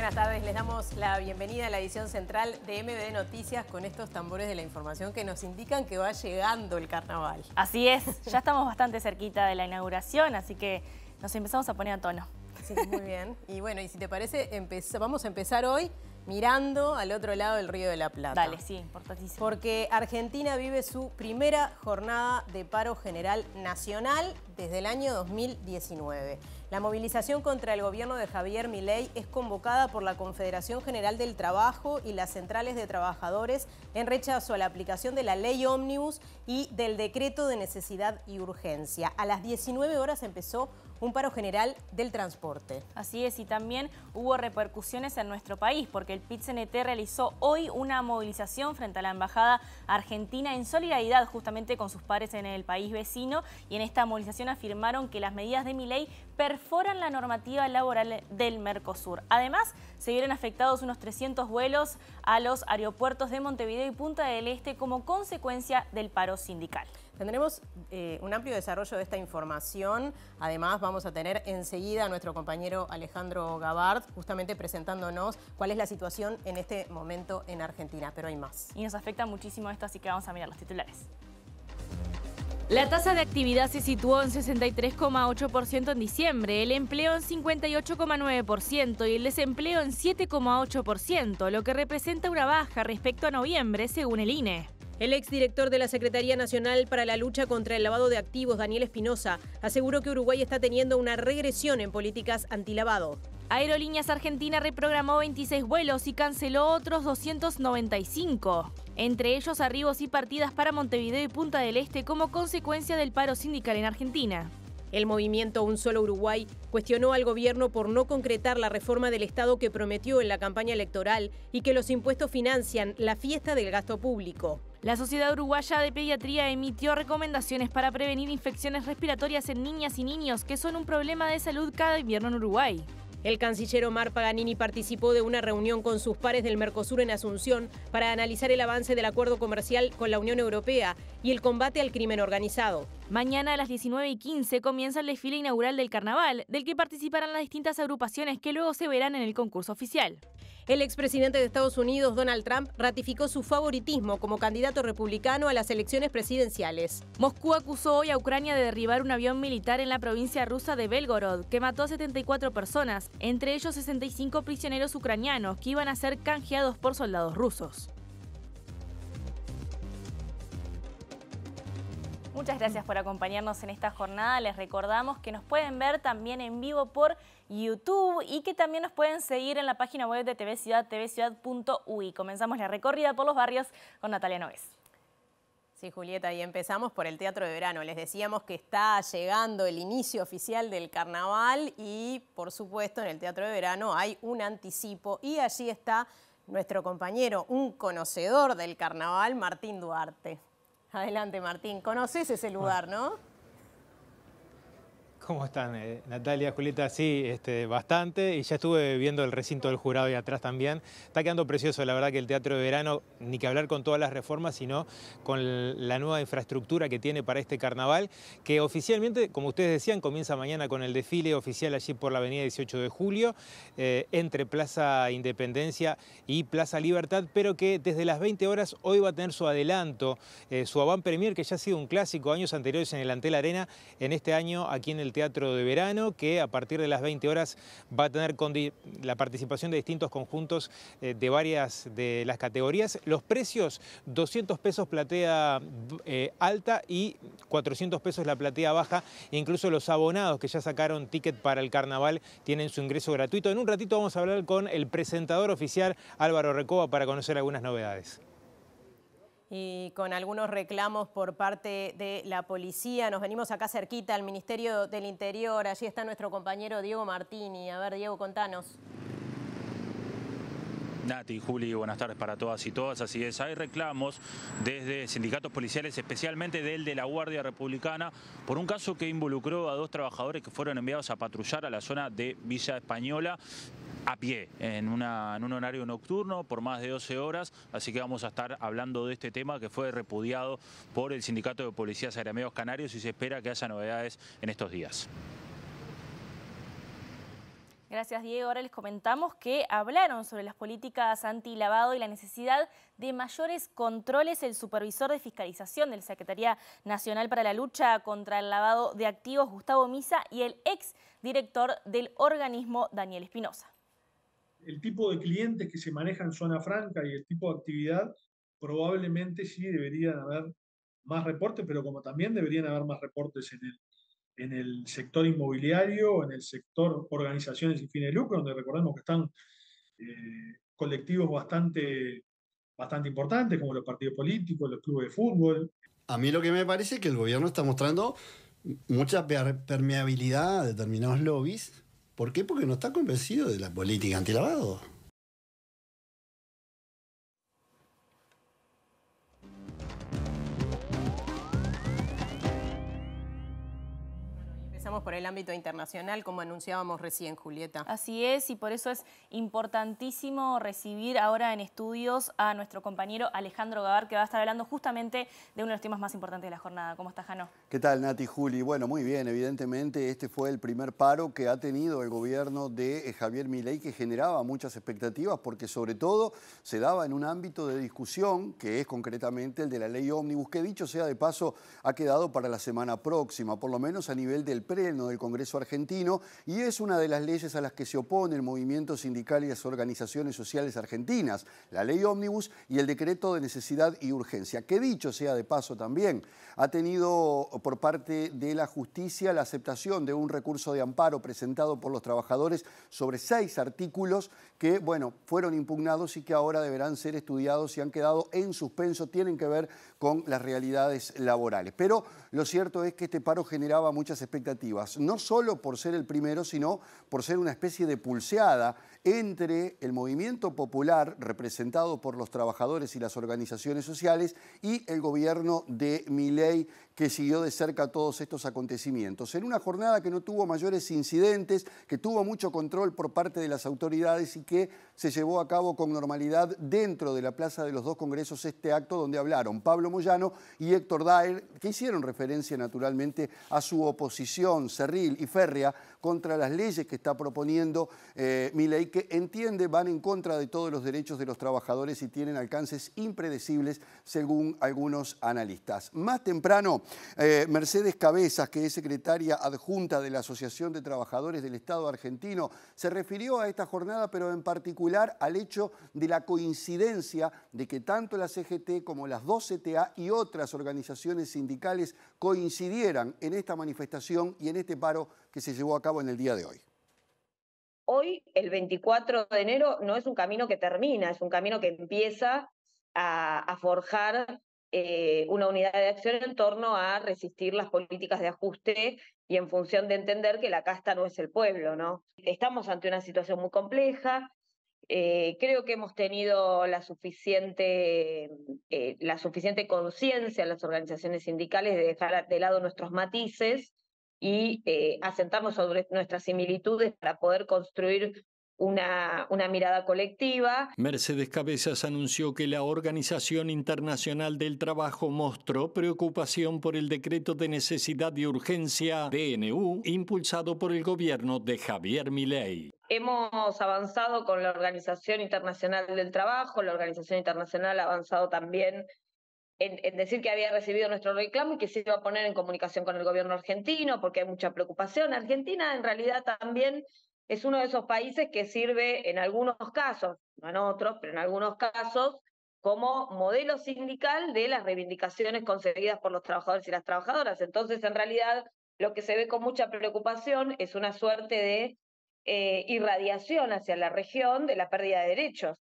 Buenas tardes, les damos la bienvenida a la edición central de MBD Noticias con estos tambores de la información que nos indican que va llegando el carnaval. Así es, ya estamos bastante cerquita de la inauguración, así que nos empezamos a poner a tono. Sí, muy bien. Y bueno, y si te parece, vamos a empezar hoy mirando al otro lado del Río de la Plata. Dale, sí, importantísimo. Porque Argentina vive su primera jornada de paro general nacional desde el año 2019. La movilización contra el gobierno de Javier Milei es convocada por la Confederación General del Trabajo y las centrales de trabajadores en rechazo a la aplicación de la ley ómnibus y del decreto de necesidad y urgencia. A las 19 horas empezó un paro general del transporte. Así es, y también hubo repercusiones en nuestro país, porque el PIT-CNT realizó hoy una movilización frente a la Embajada Argentina en solidaridad justamente con sus pares en el país vecino, y en esta movilización afirmaron que las medidas de Milei perforan la normativa laboral del Mercosur. Además, se vieron afectados unos 300 vuelos a los aeropuertos de Montevideo y Punta del Este como consecuencia del paro sindical. Tendremos un amplio desarrollo de esta información. Además, vamos a tener enseguida a nuestro compañero Alejandro Gabart, justamente presentándonos cuál es la situación en este momento en Argentina. Pero hay más. Y nos afecta muchísimo esto, así que vamos a mirar los titulares. La tasa de actividad se situó en 63,8% en diciembre, el empleo en 58,9% y el desempleo en 7,8%, lo que representa una baja respecto a noviembre, según el INE. El exdirector de la Secretaría Nacional para la Lucha contra el Lavado de Activos, Daniel Espinosa, aseguró que Uruguay está teniendo una regresión en políticas antilavado. Aerolíneas Argentina reprogramó 26 vuelos y canceló otros 295. Entre ellos arribos y partidas para Montevideo y Punta del Este como consecuencia del paro sindical en Argentina. El movimiento Un Solo Uruguay cuestionó al gobierno por no concretar la reforma del Estado que prometió en la campaña electoral y que los impuestos financian la fiesta del gasto público. La Sociedad Uruguaya de Pediatría emitió recomendaciones para prevenir infecciones respiratorias en niñas y niños, que son un problema de salud cada invierno en Uruguay. El canciller Omar Paganini participó de una reunión con sus pares del Mercosur en Asunción para analizar el avance del acuerdo comercial con la Unión Europea y el combate al crimen organizado. Mañana a las 19:15 comienza el desfile inaugural del carnaval, del que participarán las distintas agrupaciones que luego se verán en el concurso oficial. El expresidente de Estados Unidos, Donald Trump, ratificó su favoritismo como candidato republicano a las elecciones presidenciales. Moscú acusó hoy a Ucrania de derribar un avión militar en la provincia rusa de Belgorod, que mató a 74 personas, entre ellos 65 prisioneros ucranianos que iban a ser canjeados por soldados rusos. Muchas gracias por acompañarnos en esta jornada. Les recordamos que nos pueden ver también en vivo por YouTube y que también nos pueden seguir en la página web de TV Ciudad, tvciudad.ui. Comenzamos la recorrida por los barrios con Natalia Nogués. Sí, Julieta, y empezamos por el Teatro de Verano. Les decíamos que está llegando el inicio oficial del carnaval y, por supuesto, en el Teatro de Verano hay un anticipo y allí está nuestro compañero, un conocedor del carnaval, Martín Duarte. Adelante, Martín. ¿Conoces ese lugar, no? ¿Cómo están, Natalia, Julieta? Sí, bastante. Y ya estuve viendo el recinto del jurado y atrás también. Está quedando precioso, la verdad, que el Teatro de Verano, ni que hablar con todas las reformas, sino con la nueva infraestructura que tiene para este carnaval, que oficialmente, como ustedes decían, comienza mañana con el desfile oficial allí por la avenida 18 de Julio, entre Plaza Independencia y Plaza Libertad, pero que desde las 20 horas hoy va a tener su adelanto, su avant premier, que ya ha sido un clásico años anteriores en el Antel Arena, en este año aquí en el Teatro de Verano, que a partir de las 20 horas va a tener la participación de distintos conjuntos de varias de las categorías. Los precios, 200 pesos platea alta y 400 pesos la platea baja. E incluso los abonados que ya sacaron ticket para el carnaval tienen su ingreso gratuito. En un ratito vamos a hablar con el presentador oficial, Álvaro Recoba, para conocer algunas novedades. Y con algunos reclamos por parte de la policía. Nos venimos acá cerquita al Ministerio del Interior. Allí está nuestro compañero Diego Martini. A ver, Diego, contanos. Nati, Juli, buenas tardes para todas y todas. Así es, hay reclamos desde sindicatos policiales, especialmente del de la Guardia Republicana, por un caso que involucró a 2 trabajadores que fueron enviados a patrullar a la zona de Villa Española a pie, en un horario nocturno por más de 12 horas, así que vamos a estar hablando de este tema que fue repudiado por el Sindicato de Policías Aeromédicos Canarios y se espera que haya novedades en estos días. Gracias, Diego. Ahora les comentamos que hablaron sobre las políticas antilavado y la necesidad de mayores controles. El supervisor de fiscalización de la Secretaría Nacional para la Lucha contra el Lavado de Activos, Gustavo Misa, y el ex director del organismo, Daniel Espinosa. El tipo de clientes que se maneja en zona franca y el tipo de actividad, probablemente sí deberían haber más reportes, pero como también deberían haber más reportes en el sector inmobiliario, en el sector organizaciones sin fines de lucro, donde recordemos que están colectivos bastante importantes, como los partidos políticos, los clubes de fútbol. A mí lo que me parece es que el gobierno está mostrando mucha permeabilidad a determinados lobbies. ¿Por qué? Porque no está convencido de la política antilavado. Empezamos por el ámbito internacional, como anunciábamos recién, Julieta. Así es, y por eso es importantísimo recibir ahora en estudios a nuestro compañero Alejandro Gabar, que va a estar hablando justamente de uno de los temas más importantes de la jornada. ¿Cómo estás, Jano? ¿Qué tal, Nati, Juli? Bueno, muy bien. Evidentemente, este fue el primer paro que ha tenido el gobierno de Javier Milei, que generaba muchas expectativas, porque sobre todo se daba en un ámbito de discusión, que es concretamente el de la ley ómnibus, que dicho sea de paso, ha quedado para la semana próxima, por lo menos a nivel del Pleno del Congreso argentino, y es una de las leyes a las que se opone el movimiento sindical y las organizaciones sociales argentinas, la ley ómnibus y el decreto de necesidad y urgencia, que dicho sea de paso también, ha tenido por parte de la justicia la aceptación de un recurso de amparo presentado por los trabajadores sobre 6 artículos que, bueno, fueron impugnados y que ahora deberán ser estudiados y han quedado en suspenso, tienen que ver con las realidades laborales. Pero lo cierto es que este paro generaba muchas expectativas, no solo por ser el primero, sino por ser una especie de pulseada entre el movimiento popular representado por los trabajadores y las organizaciones sociales y el gobierno de Milei, que siguió de cerca todos estos acontecimientos. En una jornada que no tuvo mayores incidentes, que tuvo mucho control por parte de las autoridades y que se llevó a cabo con normalidad dentro de la Plaza de los Dos Congresos este acto donde hablaron Pablo Moyano y Héctor Daer, que hicieron referencia naturalmente a su oposición cerril y férrea contra las leyes que está proponiendo Milei, que entiende van en contra de todos los derechos de los trabajadores y tienen alcances impredecibles según algunos analistas. Más temprano, Mercedes Cabezas, que es secretaria adjunta de la Asociación de Trabajadores del Estado argentino, se refirió a esta jornada, pero en particular al hecho de la coincidencia de que tanto la CGT como las 2 CTA y otras organizaciones sindicales coincidieran en esta manifestación y en este paro que se llevó a cabo en el día de hoy. Hoy, el 24 de enero, no es un camino que termina, es un camino que empieza a forjar una unidad de acción en torno a resistir las políticas de ajuste y en función de entender que la casta no es el pueblo, ¿no? Estamos ante una situación muy compleja. Creo que hemos tenido la suficiente conciencia en las organizaciones sindicales de dejar de lado nuestros matices y asentarnos sobre nuestras similitudes para poder construir una mirada colectiva. Mercedes Cabezas anunció que la Organización Internacional del Trabajo mostró preocupación por el decreto de necesidad y urgencia DNU impulsado por el gobierno de Javier Milei. Hemos avanzado con la Organización Internacional del Trabajo, la Organización Internacional ha avanzado también en decir que había recibido nuestro reclamo y que se iba a poner en comunicación con el gobierno argentino porque hay mucha preocupación. Argentina en realidad también es uno de esos países que sirve en algunos casos, no en otros, pero en algunos casos, como modelo sindical de las reivindicaciones conseguidas por los trabajadores y las trabajadoras. Entonces, en realidad, lo que se ve con mucha preocupación es una suerte de irradiación hacia la región de la pérdida de derechos.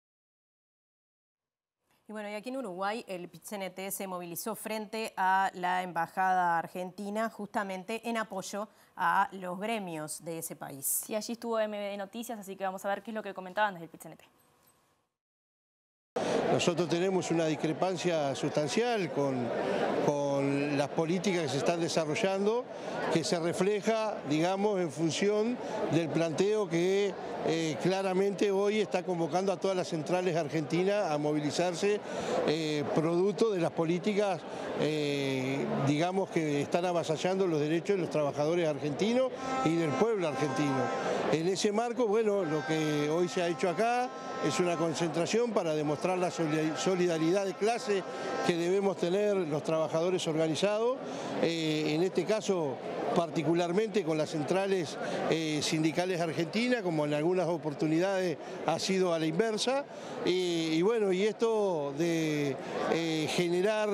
Y bueno, y aquí en Uruguay el PIT-CNT se movilizó frente a la Embajada Argentina justamente en apoyo a los gremios de ese país. Sí, allí estuvo MBD Noticias, así que vamos a ver qué es lo que comentaban desde el PIT-CNT. Nosotros tenemos una discrepancia sustancial con las políticas que se están desarrollando, que se refleja, digamos, en función del planteo que claramente hoy está convocando a todas las centrales argentinas a movilizarse producto de las políticas, digamos, que están avasallando los derechos de los trabajadores argentinos y del pueblo argentino. En ese marco, bueno, lo que hoy se ha hecho acá es una concentración para demostrar la solidaridad de clase que debemos tener los trabajadores organizados, en este caso particularmente con las centrales sindicales argentinas, como en algunas oportunidades ha sido a la inversa, y bueno, y esto de generar,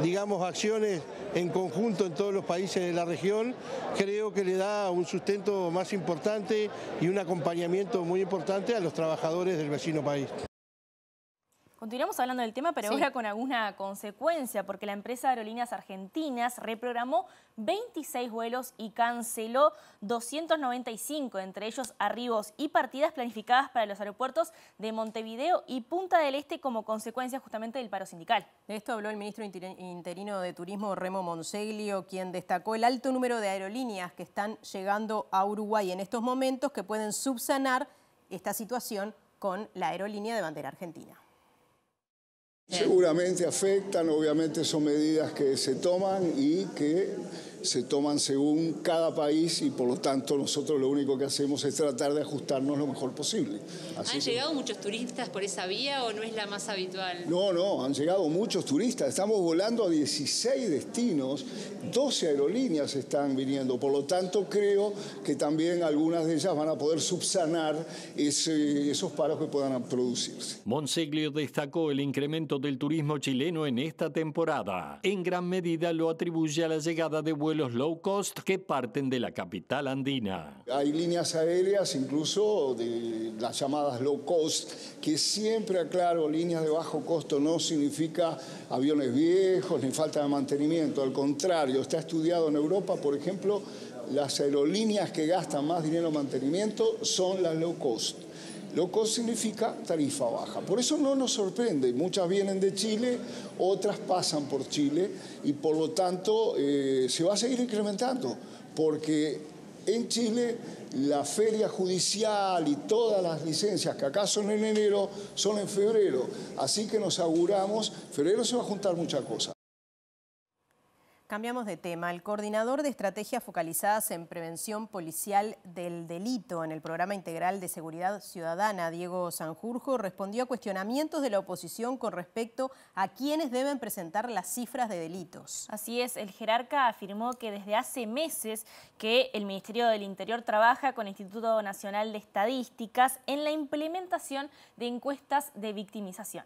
digamos, acciones en conjunto en todos los países de la región, creo que le da un sustento más importante y un acompañamiento muy importante a los trabajadores del vecino país. Continuamos hablando del tema, pero Sí. ahora con alguna consecuencia, porque la empresa Aerolíneas Argentinas reprogramó 26 vuelos y canceló 295, entre ellos arribos y partidas planificadas para los aeropuertos de Montevideo y Punta del Este como consecuencia justamente del paro sindical. De esto habló el ministro interino de Turismo, Remo Monseglio, quien destacó el alto número de aerolíneas que están llegando a Uruguay en estos momentos que pueden subsanar esta situación con la aerolínea de bandera argentina. Seguramente afectan, obviamente son medidas que se toman y que se toman según cada país y por lo tanto nosotros lo único que hacemos es tratar de ajustarnos lo mejor posible. ¿Han llegado muchos turistas por esa vía o no es la más habitual? No, han llegado muchos turistas. Estamos volando a 16 destinos, 12 aerolíneas están viniendo. Por lo tanto, creo que también algunas de ellas van a poder subsanar esos paros que puedan producirse. Monseglio destacó el incremento del turismo chileno en esta temporada. En gran medida lo atribuye a la llegada de vuelos low cost que parten de la capital andina. Hay líneas aéreas, incluso de las llamadas low cost, que siempre aclaro, líneas de bajo costo no significa aviones viejos ni falta de mantenimiento. Al contrario, está estudiado en Europa, por ejemplo, las aerolíneas que gastan más dinero en mantenimiento son las low cost. Low cost significa tarifa baja. Por eso no nos sorprende. Muchas vienen de Chile, otras pasan por Chile y por lo tanto se va a seguir incrementando porque en Chile la feria judicial y todas las licencias que acá son en enero son en febrero. Así que nos auguramos, febrero se va a juntar muchas cosas. Cambiamos de tema. El coordinador de estrategias focalizadas en prevención policial del delito en el Programa Integral de Seguridad Ciudadana, Diego Sanjurjo, respondió a cuestionamientos de la oposición con respecto a quiénes deben presentar las cifras de delitos. Así es, el jerarca afirmó que desde hace meses que el Ministerio del Interior trabaja con el Instituto Nacional de Estadísticas en la implementación de encuestas de victimización.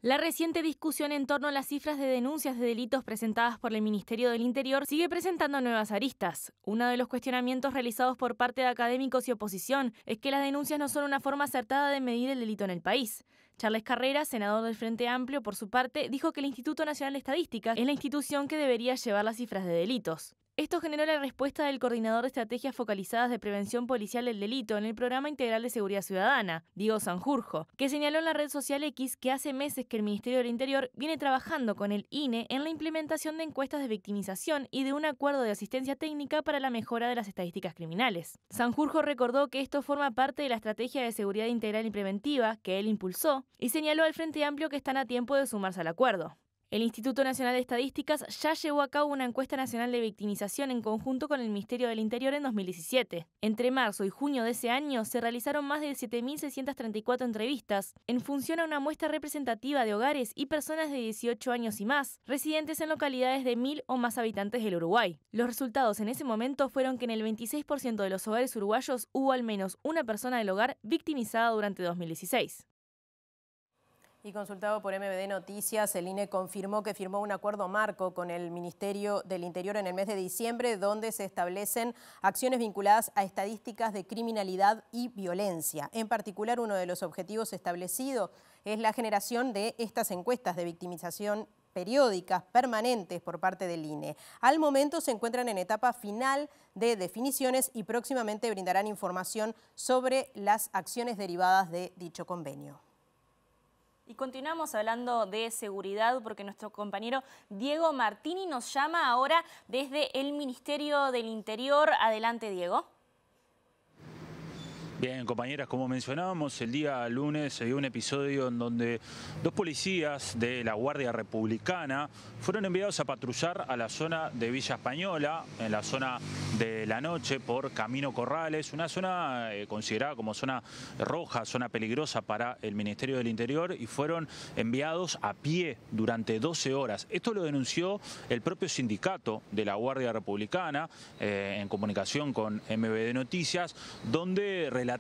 La reciente discusión en torno a las cifras de denuncias de delitos presentadas por el Ministerio del Interior sigue presentando nuevas aristas. Uno de los cuestionamientos realizados por parte de académicos y oposición es que las denuncias no son una forma acertada de medir el delito en el país. Charles Carrera, senador del Frente Amplio, por su parte, dijo que el Instituto Nacional de Estadísticas es la institución que debería llevar las cifras de delitos. Esto generó la respuesta del coordinador de estrategias focalizadas de prevención policial del delito en el Programa Integral de Seguridad Ciudadana, Diego Sanjurjo, que señaló en la red social X que hace meses que el Ministerio del Interior viene trabajando con el INE en la implementación de encuestas de victimización y de un acuerdo de asistencia técnica para la mejora de las estadísticas criminales. Sanjurjo recordó que esto forma parte de la estrategia de seguridad integral y preventiva que él impulsó y señaló al Frente Amplio que están a tiempo de sumarse al acuerdo. El Instituto Nacional de Estadísticas ya llevó a cabo una encuesta nacional de victimización en conjunto con el Ministerio del Interior en 2017. Entre marzo y junio de ese año se realizaron más de 7.634 entrevistas en función a una muestra representativa de hogares y personas de 18 años y más, residentes en localidades de 1.000 o más habitantes del Uruguay. Los resultados en ese momento fueron que en el 26% de los hogares uruguayos hubo al menos una persona del hogar victimizada durante 2016. Y consultado por MBD Noticias, el INE confirmó que firmó un acuerdo marco con el Ministerio del Interior en el mes de diciembre, donde se establecen acciones vinculadas a estadísticas de criminalidad y violencia. En particular, uno de los objetivos establecidos es la generación de estas encuestas de victimización periódicas, permanentes por parte del INE. Al momento se encuentran en etapa final de definiciones y próximamente brindarán información sobre las acciones derivadas de dicho convenio. Y continuamos hablando de seguridad porque nuestro compañero Diego Martini nos llama ahora desde el Ministerio del Interior. Adelante, Diego. Bien, compañeras, como mencionábamos, el día lunes se dio un episodio en donde dos policías de la Guardia Republicana fueron enviados a patrullar a la zona de Villa Española, en la zona de La Noche, por Camino Corrales, una zona considerada como zona roja, zona peligrosa para el Ministerio del Interior, y fueron enviados a pie durante 12 horas. Esto lo denunció el propio sindicato de la Guardia Republicana en comunicación con MBD Noticias, donde relataron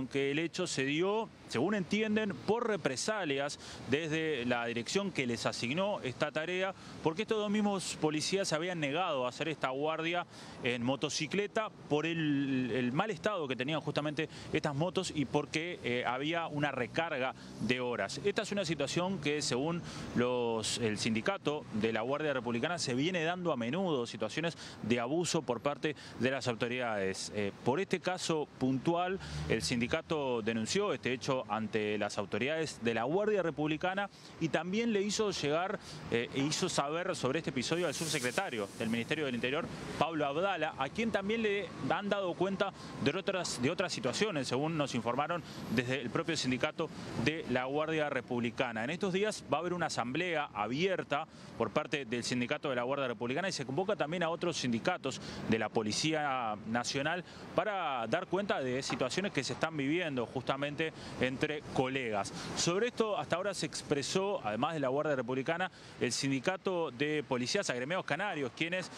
que el hecho se dio, según entienden, por represalias desde la dirección que les asignó esta tarea, porque estos dos mismos policías se habían negado a hacer esta guardia en motocicleta por el mal estado que tenían justamente estas motos y porque había una recarga de horas. Esta es una situación que, según el sindicato de la Guardia Republicana, se viene dando a menudo, situaciones de abuso por parte de las autoridades. Por este caso puntual, el sindicato denunció este hecho ante las autoridades de la Guardia Republicana y también le hizo llegar e hizo saber sobre este episodio al subsecretario del Ministerio del Interior, Pablo Abdala, a quien también le han dado cuenta de otras situaciones, según nos informaron desde el propio sindicato de la Guardia Republicana. En estos días va a haber una asamblea abierta por parte del sindicato de la Guardia Republicana y se convoca también a otros sindicatos de la Policía Nacional para dar cuenta de situaciones que se están viviendo justamente entre colegas. Sobre esto hasta ahora se expresó, además de la Guardia Republicana, el sindicato de policías agremiados canarios, quienes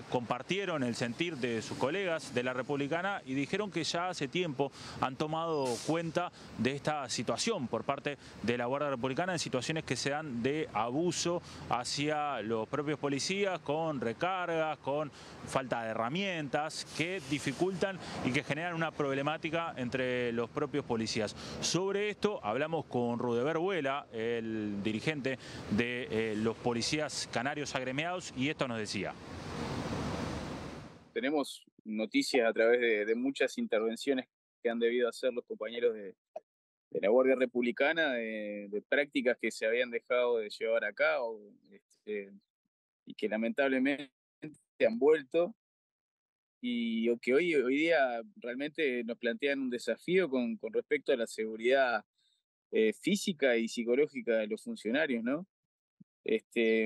compartieron el sentir de sus colegas de la Republicana y dijeron que ya hace tiempo han tomado cuenta de esta situación por parte de la Guardia Republicana, en situaciones que se dan de abuso hacia los propios policías, con recargas, con falta de herramientas que dificultan y que generan una problemática entre los propios policías. Sobre esto hablamos con Rudeber Vuela, el dirigente de los policías canarios agremiados, y esto nos decía. Tenemos noticias a través de muchas intervenciones que han debido hacer los compañeros de la Guardia Republicana, de prácticas que se habían dejado de llevar a cabo y que lamentablemente han vuelto, y que hoy día realmente nos plantean un desafío con respecto a la seguridad física y psicológica de los funcionarios, ¿no?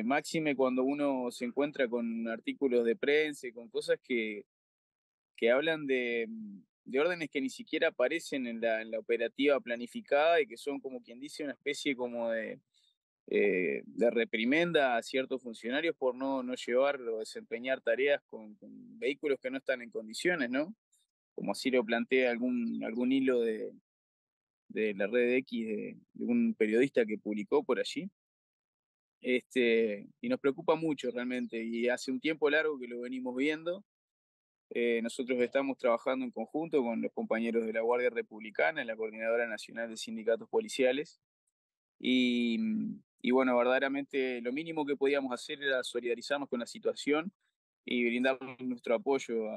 Máxime cuando uno se encuentra con artículos de prensa y con cosas que hablan de órdenes que ni siquiera aparecen en la operativa planificada y que son, como quien dice, una especie como de reprimenda a ciertos funcionarios por no llevar o desempeñar tareas con vehículos que no están en condiciones, ¿no? Como así lo plantea algún hilo de la red X de un periodista que publicó por allí. Y nos preocupa mucho realmente, y hace un tiempo largo que lo venimos viendo. Nosotros estamos trabajando en conjunto con los compañeros de la Guardia Republicana, en la Coordinadora Nacional de Sindicatos Policiales, y bueno, verdaderamente lo mínimo que podíamos hacer era solidarizarnos con la situación y brindar nuestro apoyo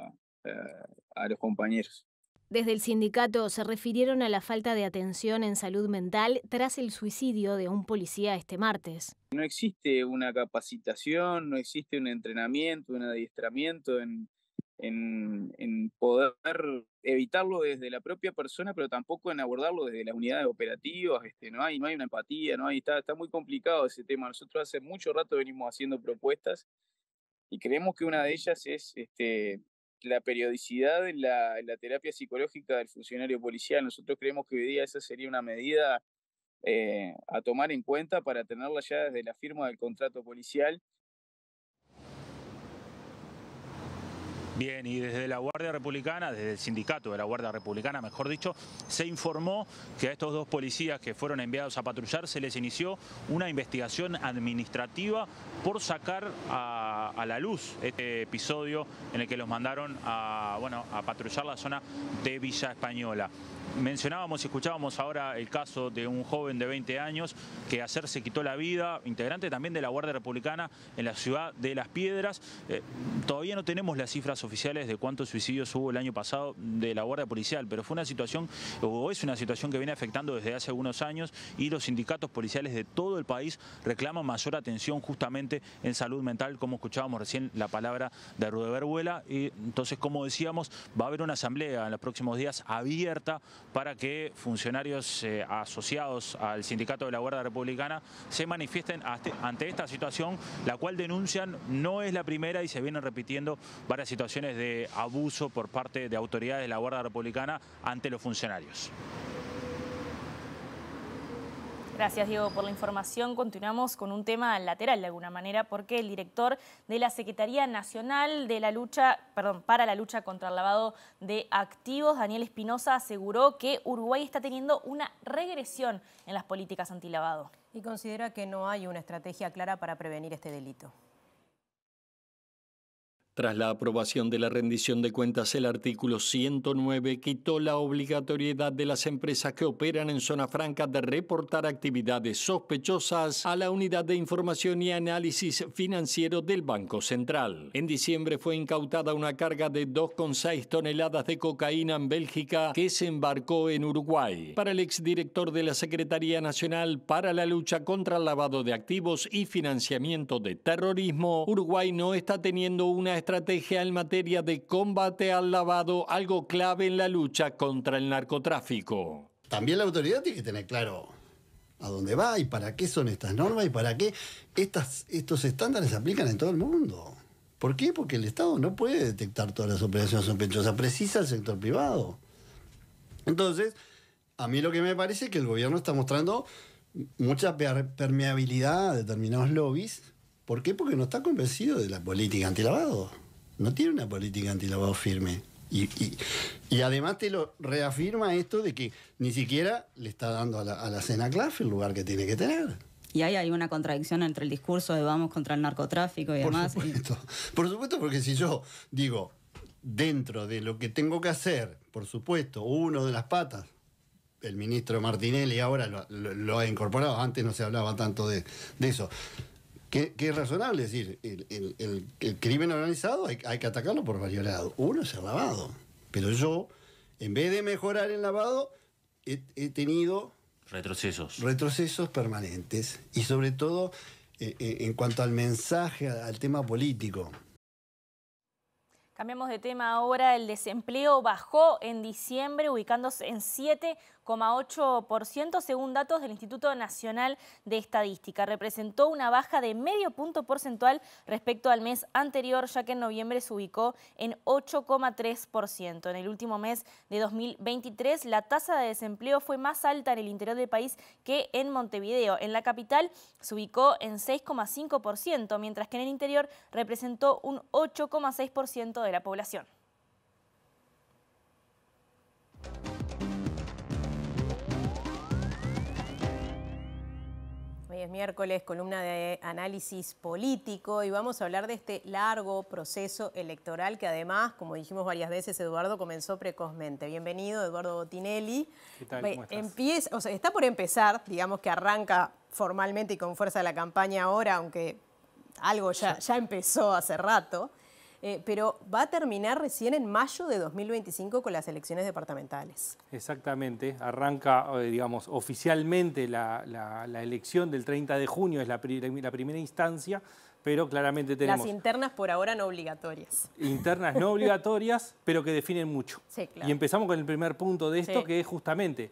a los compañeros. Desde el sindicato se refirieron a la falta de atención en salud mental tras el suicidio de un policía este martes. No existe una capacitación, no existe un entrenamiento, un adiestramiento en poder evitarlo desde la propia persona, pero tampoco en abordarlo desde las unidades operativas. No hay una empatía, está muy complicado ese tema. Nosotros hace mucho rato venimos haciendo propuestas y creemos que una de ellas es la periodicidad en la terapia psicológica del funcionario policial. Nosotros creemos que hoy día esa sería una medida a tomar en cuenta para tenerla ya desde la firma del contrato policial. Bien, y desde la Guardia Republicana, desde el sindicato de la Guardia Republicana, mejor dicho, se informó que a estos dos policías que fueron enviados a patrullar se les inició una investigación administrativa por sacar a la luz este episodio en el que los mandaron a patrullar la zona de Villa Española. mencionábamos y escuchábamos ahora el caso de un joven de 20 años que ayer se quitó la vida, integrante también de la Guardia Republicana en la ciudad de Las Piedras. Todavía no tenemos las cifras oficiales de cuántos suicidios hubo el año pasado de la Guardia Policial, pero fue una situación, o es una situación que viene afectando desde hace algunos años, y los sindicatos policiales de todo el país reclaman mayor atención justamente en salud mental, como escuchábamos recién la palabra de Rudeber Vuela. Y entonces, como decíamos, va a haber una asamblea en los próximos días abierta para que funcionarios asociados al sindicato de la Guardia Republicana se manifiesten ante esta situación, la cual denuncian no es la primera y se vienen repitiendo varias situaciones de abuso por parte de autoridades de la Guardia Republicana ante los funcionarios. Gracias, Diego, por la información. Continuamos con un tema lateral de alguna manera, porque el director de la Secretaría Nacional de la para la lucha contra el lavado de activos, Daniel Espinosa, aseguró que Uruguay está teniendo una regresión en las políticas antilavado. Y considera que no hay una estrategia clara para prevenir este delito. Tras la aprobación de la rendición de cuentas, el artículo 109 quitó la obligatoriedad de las empresas que operan en zona franca de reportar actividades sospechosas a la Unidad de Información y Análisis Financiero del Banco Central. En diciembre fue incautada una carga de 2,6 toneladas de cocaína en Bélgica que se embarcó en Uruguay. Para el exdirector de la Secretaría Nacional para la Lucha contra el Lavado de Activos y Financiamiento de Terrorismo, Uruguay no está teniendo una estrategia en materia de combate al lavado, algo clave en la lucha contra el narcotráfico. También la autoridad tiene que tener claro a dónde va y para qué son estas normas y para qué estos estándares se aplican en todo el mundo. ¿Por qué? Porque el Estado no puede detectar todas las operaciones sospechosas, precisa el sector privado. Entonces, a mí lo que me parece es que el gobierno está mostrando mucha permeabilidad a determinados lobbies. ¿Por qué? Porque no está convencido de la política antilavado. No tiene una política antilavado firme. Y además te lo reafirma esto de que ni siquiera le está dando a la CENACLAF el lugar que tiene que tener. Y ahí hay una contradicción entre el discurso de vamos contra el narcotráfico y demás. Por supuesto, porque si yo digo, dentro de lo que tengo que hacer, por supuesto, uno de las patas, el ministro Martinelli ahora lo ha incorporado, antes no se hablaba tanto de eso. Que es razonable, es decir, el crimen organizado hay que atacarlo por varios lados. Uno es el lavado. Pero yo, en vez de mejorar el lavado, he tenido retrocesos permanentes. Y sobre todo en cuanto al mensaje, al tema político. Cambiamos de tema ahora. El desempleo bajó en diciembre, ubicándose en 7,8% según datos del Instituto Nacional de Estadística. Representó una baja de medio punto porcentual respecto al mes anterior, ya que en noviembre se ubicó en 8,3%. En el último mes de 2023, la tasa de desempleo fue más alta en el interior del país que en Montevideo. En la capital se ubicó en 6,5%, mientras que en el interior representó un 8,6% de la población. Hoy es miércoles, columna de análisis político, y vamos a hablar de este largo proceso electoral que además, como dijimos varias veces, Eduardo, comenzó precozmente. Bienvenido, Eduardo Botinelli. ¿Qué tal? ¿Cómo estás? Está por empezar, digamos que arranca formalmente y con fuerza la campaña ahora, aunque algo ya empezó hace rato. Pero va a terminar recién en mayo de 2025 con las elecciones departamentales. Exactamente, arranca, digamos, oficialmente la elección del 30 de junio, es la primera instancia, pero claramente tenemos... Las internas por ahora no obligatorias. Internas no obligatorias, pero que definen mucho. Sí, claro. Y empezamos con el primer punto de esto, que es justamente,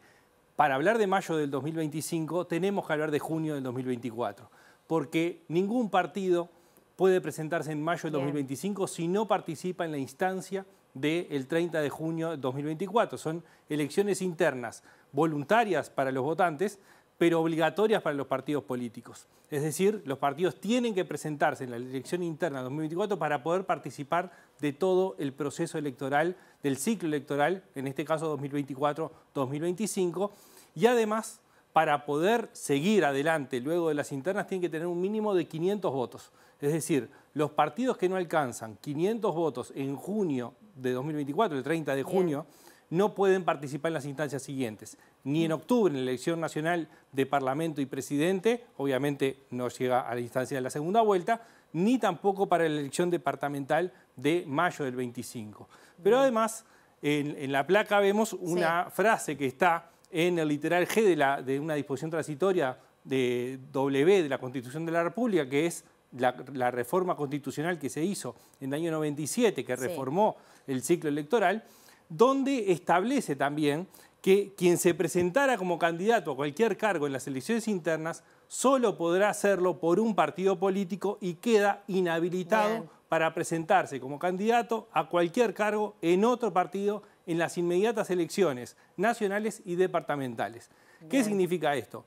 para hablar de mayo del 2025, tenemos que hablar de junio del 2024, porque ningún partido puede presentarse en mayo del 2025 si no participa en la instancia del 30 de junio del 2024. Son elecciones internas, voluntarias para los votantes, pero obligatorias para los partidos políticos. Es decir, los partidos tienen que presentarse en la elección interna de 2024 para poder participar de todo el proceso electoral, del ciclo electoral, en este caso 2024-2025, y además, para poder seguir adelante luego de las internas, tienen que tener un mínimo de 500 votos. Es decir, los partidos que no alcanzan 500 votos en junio de 2024, el 30 de junio, no pueden participar en las instancias siguientes. Ni en octubre, en la elección nacional de Parlamento y Presidente, obviamente no llega a la instancia de la segunda vuelta, ni tampoco para la elección departamental de mayo del 25. Pero además, en la placa vemos una frase que está en el literal G de una disposición transitoria de W de la Constitución de la República, que es la reforma constitucional que se hizo en el año 97, que reformó el ciclo electoral, donde establece también que quien se presentara como candidato a cualquier cargo en las elecciones internas solo podrá hacerlo por un partido político y queda inhabilitado para presentarse como candidato a cualquier cargo en otro partido en las inmediatas elecciones nacionales y departamentales. ¿Qué significa esto?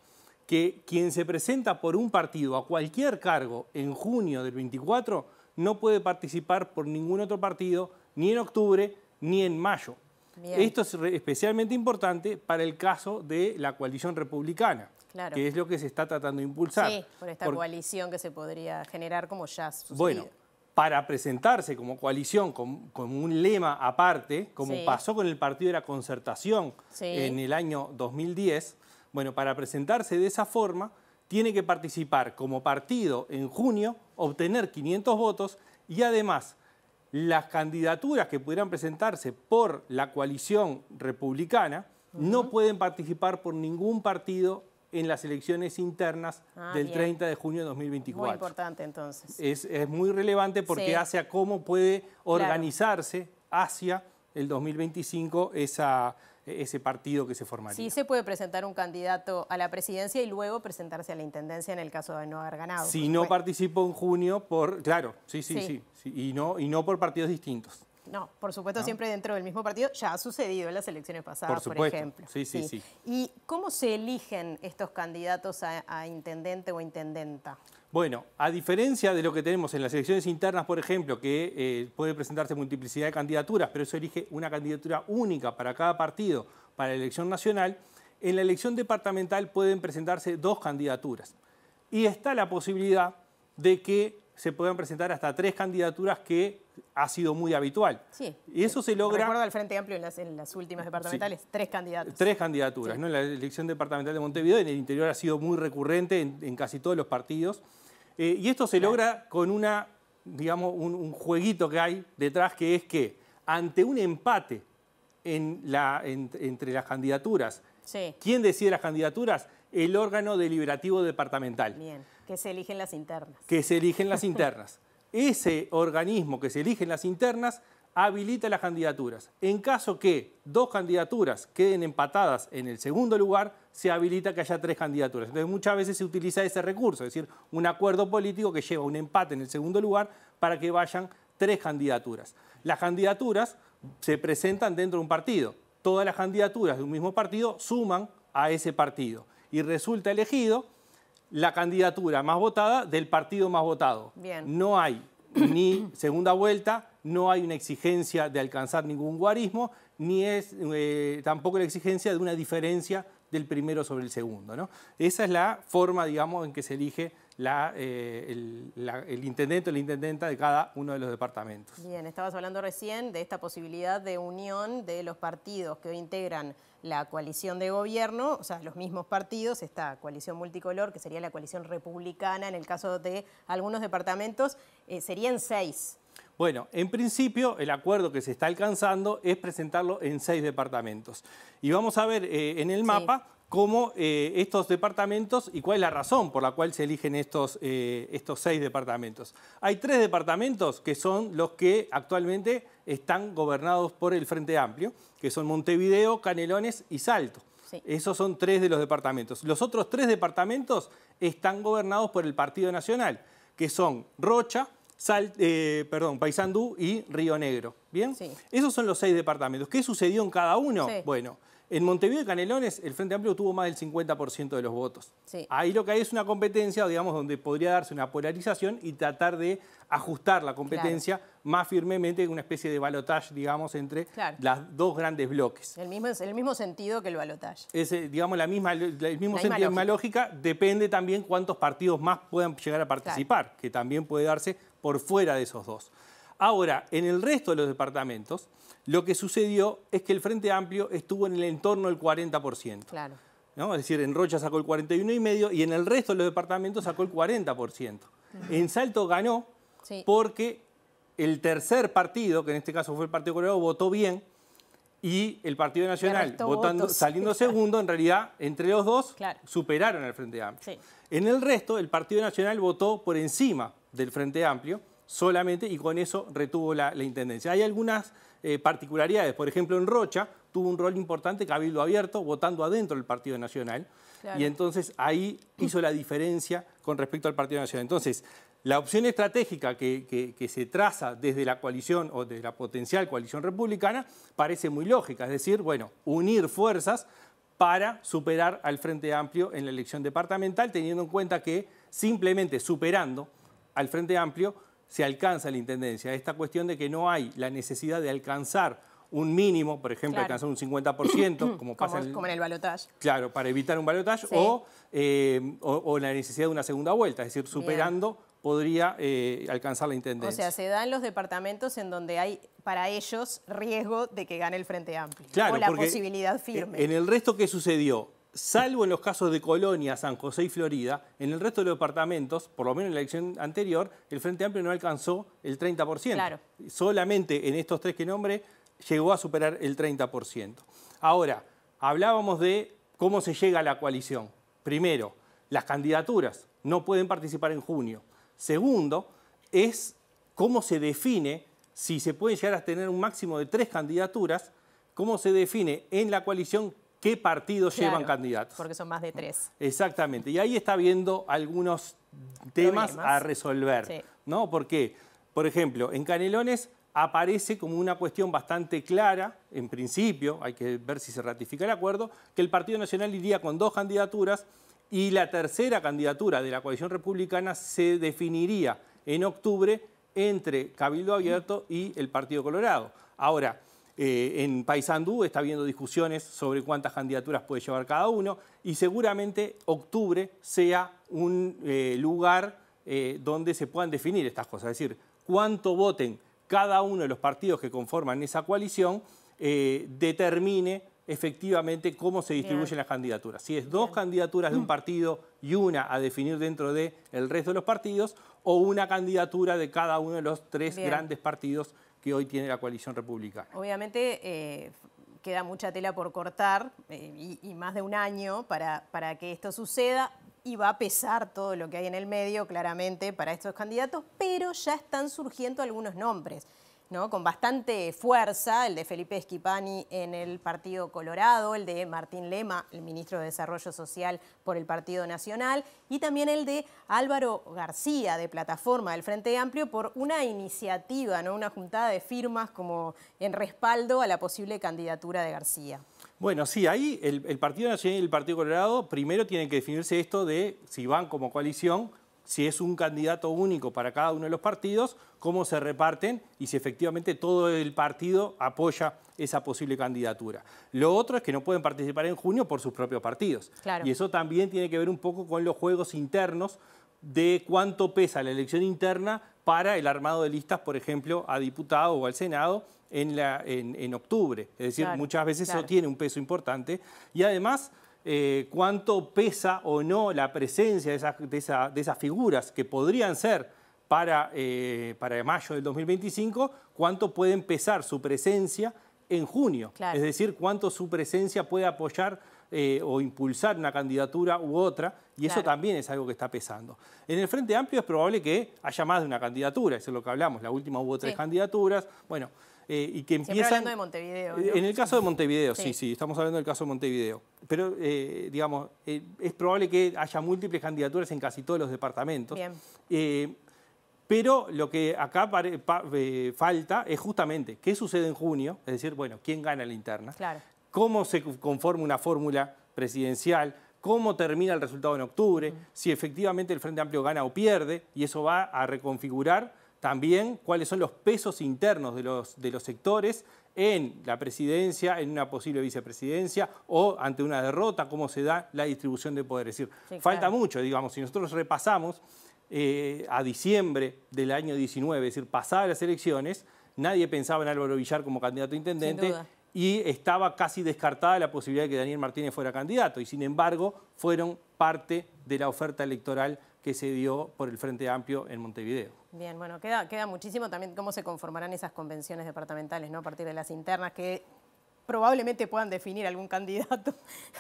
Que quien se presenta por un partido a cualquier cargo en junio del 24 no puede participar por ningún otro partido ni en octubre ni en mayo. Esto es especialmente importante para el caso de la coalición republicana, que es lo que se está tratando de impulsar. Sí, por esta coalición que se podría generar como ya ha sucedido. Bueno, para presentarse como coalición con un lema aparte, como pasó con el Partido de la Concertación en el año 2010, bueno, para presentarse de esa forma, tiene que participar como partido en junio, obtener 500 votos y además las candidaturas que pudieran presentarse por la coalición republicana no pueden participar por ningún partido en las elecciones internas del 30 de junio de 2024. Muy importante entonces. Es muy relevante porque hace a cómo puede organizarse hacia el 2025 ese partido que se formaría. Sí se puede presentar un candidato a la presidencia y luego presentarse a la intendencia en el caso de no haber ganado. Si no participó en junio claro, sí, y no por partidos distintos. No, por supuesto, siempre dentro del mismo partido. Ya ha sucedido en las elecciones pasadas, por ejemplo. Sí. ¿Y cómo se eligen estos candidatos a intendente o intendenta? Bueno, a diferencia de lo que tenemos en las elecciones internas, por ejemplo, que puede presentarse multiplicidad de candidaturas, pero eso elige una candidatura única para cada partido para la elección nacional, en la elección departamental pueden presentarse 2 candidaturas. Y está la posibilidad de que se puedan presentar hasta 3 candidaturas, que ha sido muy habitual. Sí. Y eso se logra... Recuerdo al Frente Amplio en las últimas departamentales, 3 candidatos. 3 candidaturas, ¿no? En la elección departamental de Montevideo, en el interior ha sido muy recurrente en casi todos los partidos. Y esto se logra con un jueguito que hay detrás, que es que ante un empate entre las candidaturas, ¿quién decide las candidaturas? El órgano deliberativo departamental. Bien, que se eligen las internas. Que se eligen las internas. Ese organismo que se eligen las internas habilita las candidaturas. En caso que 2 candidaturas queden empatadas en el segundo lugar, se habilita que haya 3 candidaturas. Entonces muchas veces se utiliza ese recurso, es decir, un acuerdo político que lleva un empate en el segundo lugar para que vayan 3 candidaturas. Las candidaturas se presentan dentro de un partido. Todas las candidaturas de un mismo partido suman a ese partido y resulta elegido la candidatura más votada del partido más votado. Bien. No hay ni segunda vuelta, no hay una exigencia de alcanzar ningún guarismo, ni es tampoco la exigencia de una diferencia del primero sobre el segundo, ¿no? Esa es la forma, digamos, en que se elige el intendente o la intendenta de cada uno de los departamentos. Bien, estabas hablando recién de esta posibilidad de unión de los partidos que hoy integran la coalición de gobierno, o sea, los mismos partidos, esta coalición multicolor, que sería la coalición republicana, en el caso de algunos departamentos, serían 6. Bueno, en principio el acuerdo que se está alcanzando es presentarlo en 6 departamentos. Y vamos a ver en el mapa cómo estos departamentos y cuál es la razón por la cual se eligen estos 6 departamentos. Hay 3 departamentos que son los que actualmente están gobernados por el Frente Amplio, que son Montevideo, Canelones y Salto. Esos son 3 de los departamentos. Los otros 3 departamentos están gobernados por el Partido Nacional, que son Rocha, Paysandú y Río Negro. ¿Bien? Esos son los 6 departamentos. ¿Qué sucedió en cada uno? Bueno, en Montevideo y Canelones el Frente Amplio tuvo más del 50% de los votos. Ahí lo que hay es una competencia, digamos, donde podría darse una polarización y tratar de ajustar la competencia más firmemente, una especie de balotaje, digamos, entre las 2 grandes bloques. El mismo sentido que el balotaje. Digamos, el mismo sentido, la misma lógica. Depende también cuántos partidos más puedan llegar a participar, que también puede darse por fuera de esos 2. Ahora, en el resto de los departamentos, lo que sucedió es que el Frente Amplio estuvo en el entorno del 40%. Claro. ¿No? Es decir, en Rocha sacó el 41,5% y en el resto de los departamentos sacó el 40%. En Salto ganó porque el tercer partido, que en este caso fue el Partido Colorado, votó bien, y el Partido Nacional, saliendo segundo, en realidad, entre los dos, superaron al Frente Amplio. En el resto, el Partido Nacional votó por encima del Frente Amplio solamente, y con eso retuvo la intendencia. Hay algunas particularidades. Por ejemplo, en Rocha tuvo un rol importante Cabildo Abierto, votando adentro del Partido Nacional. Y entonces ahí hizo la diferencia con respecto al Partido Nacional. Entonces, la opción estratégica que se traza desde la coalición o de la potencial coalición republicana parece muy lógica. Es decir, bueno, unir fuerzas para superar al Frente Amplio en la elección departamental, teniendo en cuenta que simplemente superando al Frente Amplio se alcanza la intendencia. Esta cuestión de que no hay la necesidad de alcanzar un mínimo, por ejemplo, alcanzar un 50%, como pasa como en el balotaje. Claro, para evitar un balotaje, o la necesidad de una segunda vuelta, es decir, superando podría alcanzar la intendencia. O sea, se dan los departamentos en donde hay para ellos riesgo de que gane el Frente Amplio. Claro, o la posibilidad firme. En el resto, ¿qué sucedió? Salvo en los casos de Colonia, San José y Florida, en el resto de los departamentos, por lo menos en la elección anterior, el Frente Amplio no alcanzó el 30%. Claro. Solamente en estos tres que nombré llegó a superar el 30%. Ahora, hablábamos de cómo se llega a la coalición. Primero, las candidaturas no pueden participar en junio. Segundo, es cómo se define, si se pueden llegar a tener un máximo de 3 candidaturas, cómo se define en la coalición qué partidos llevan candidatos. Porque son más de 3. Exactamente. Y ahí está habiendo algunos temas a resolver. ¿No? Porque, por ejemplo, en Canelones aparece como una cuestión bastante clara, en principio, hay que ver si se ratifica el acuerdo, que el Partido Nacional iría con 2 candidaturas y la tercera candidatura de la coalición republicana se definiría en octubre entre Cabildo Abierto y el Partido Colorado. Ahora, en Paysandú está habiendo discusiones sobre cuántas candidaturas puede llevar cada uno y seguramente octubre sea un lugar donde se puedan definir estas cosas, es decir, cuánto voten cada uno de los partidos que conforman esa coalición determine efectivamente cómo se distribuyen las candidaturas. Si es 2 candidaturas de un partido y una a definir dentro del resto de los partidos, o una candidatura de cada uno de los 3 grandes partidos que hoy tiene la coalición republicana. Obviamente queda mucha tela por cortar y más de un año para que esto suceda. Y va a pesar todo lo que hay en el medio, claramente, para estos candidatos, pero ya están surgiendo algunos nombres, ¿no? Con bastante fuerza, el de Felipe Schipani en el Partido Colorado, el de Martín Lema, el ministro de Desarrollo Social por el Partido Nacional, y también el de Álvaro García, de Plataforma del Frente Amplio, por una iniciativa, ¿no? Una juntada de firmas como en respaldo a la posible candidatura de García. Bueno, sí, ahí el Partido Nacional y el Partido Colorado primero tienen que definirse esto de si van como coalición, si es un candidato único para cada uno de los partidos, cómo se reparten y si efectivamente todo el partido apoya esa posible candidatura. Lo otro es que no pueden participar en junio por sus propios partidos. Claro. Y eso también tiene que ver un poco con los juegos internos de cuánto pesa la elección interna para el armado de listas, por ejemplo, a diputado o al Senado en octubre. Es decir, muchas veces eso tiene un peso importante. Y además, cuánto pesa o no la presencia de esas figuras que podrían ser para mayo del 2025, cuánto puede pesar su presencia en junio. Claro. Es decir, cuánto su presencia puede apoyar o impulsar una candidatura u otra, y eso también es algo que está pesando. En el Frente Amplio es probable que haya más de una candidatura, eso es lo que hablamos, la última hubo 3 candidaturas, bueno, y que empiezan... Siempre hablando de Montevideo, ¿no? En el caso de Montevideo, sí, estamos hablando del caso de Montevideo, pero digamos, es probable que haya múltiples candidaturas en casi todos los departamentos. Bien. Pero lo que acá falta es justamente qué sucede en junio, es decir, bueno, quién gana la interna, cómo se conforma una fórmula presidencial, cómo termina el resultado en octubre, si efectivamente el Frente Amplio gana o pierde, y eso va a reconfigurar también cuáles son los pesos internos de los sectores en la presidencia, en una posible vicepresidencia o ante una derrota, cómo se da la distribución de poder. Es decir, falta mucho, digamos, si nosotros repasamos a diciembre del año 19, es decir, pasadas las elecciones, nadie pensaba en Álvaro Villar como candidato a intendente y estaba casi descartada la posibilidad de que Daniel Martínez fuera candidato. Y sin embargo, fueron parte de la oferta electoral que se dio por el Frente Amplio en Montevideo. Bien, bueno, queda muchísimo también cómo se conformarán esas convenciones departamentales, ¿no? A partir de las internas que probablemente puedan definir algún candidato.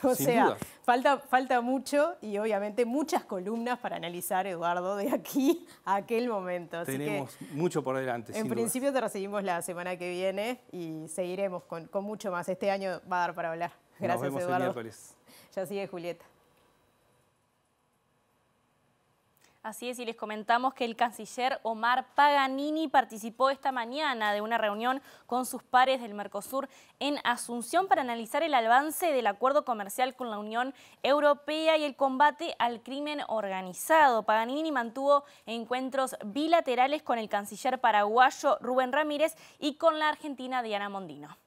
O Sin sea, duda. falta mucho y obviamente muchas columnas para analizar, Eduardo, de aquí a aquel momento. Así tenemos mucho por delante. En principio te recibimos la semana que viene y seguiremos con mucho más. Este año va a dar para hablar. Gracias, Nos vemos Eduardo. el miércoles. Ya sigue Julieta. Así es, y les comentamos que el canciller Omar Paganini participó esta mañana de una reunión con sus pares del Mercosur en Asunción para analizar el avance del acuerdo comercial con la Unión Europea y el combate al crimen organizado. Paganini mantuvo encuentros bilaterales con el canciller paraguayo Rubén Ramírez y con la argentina Diana Mondino.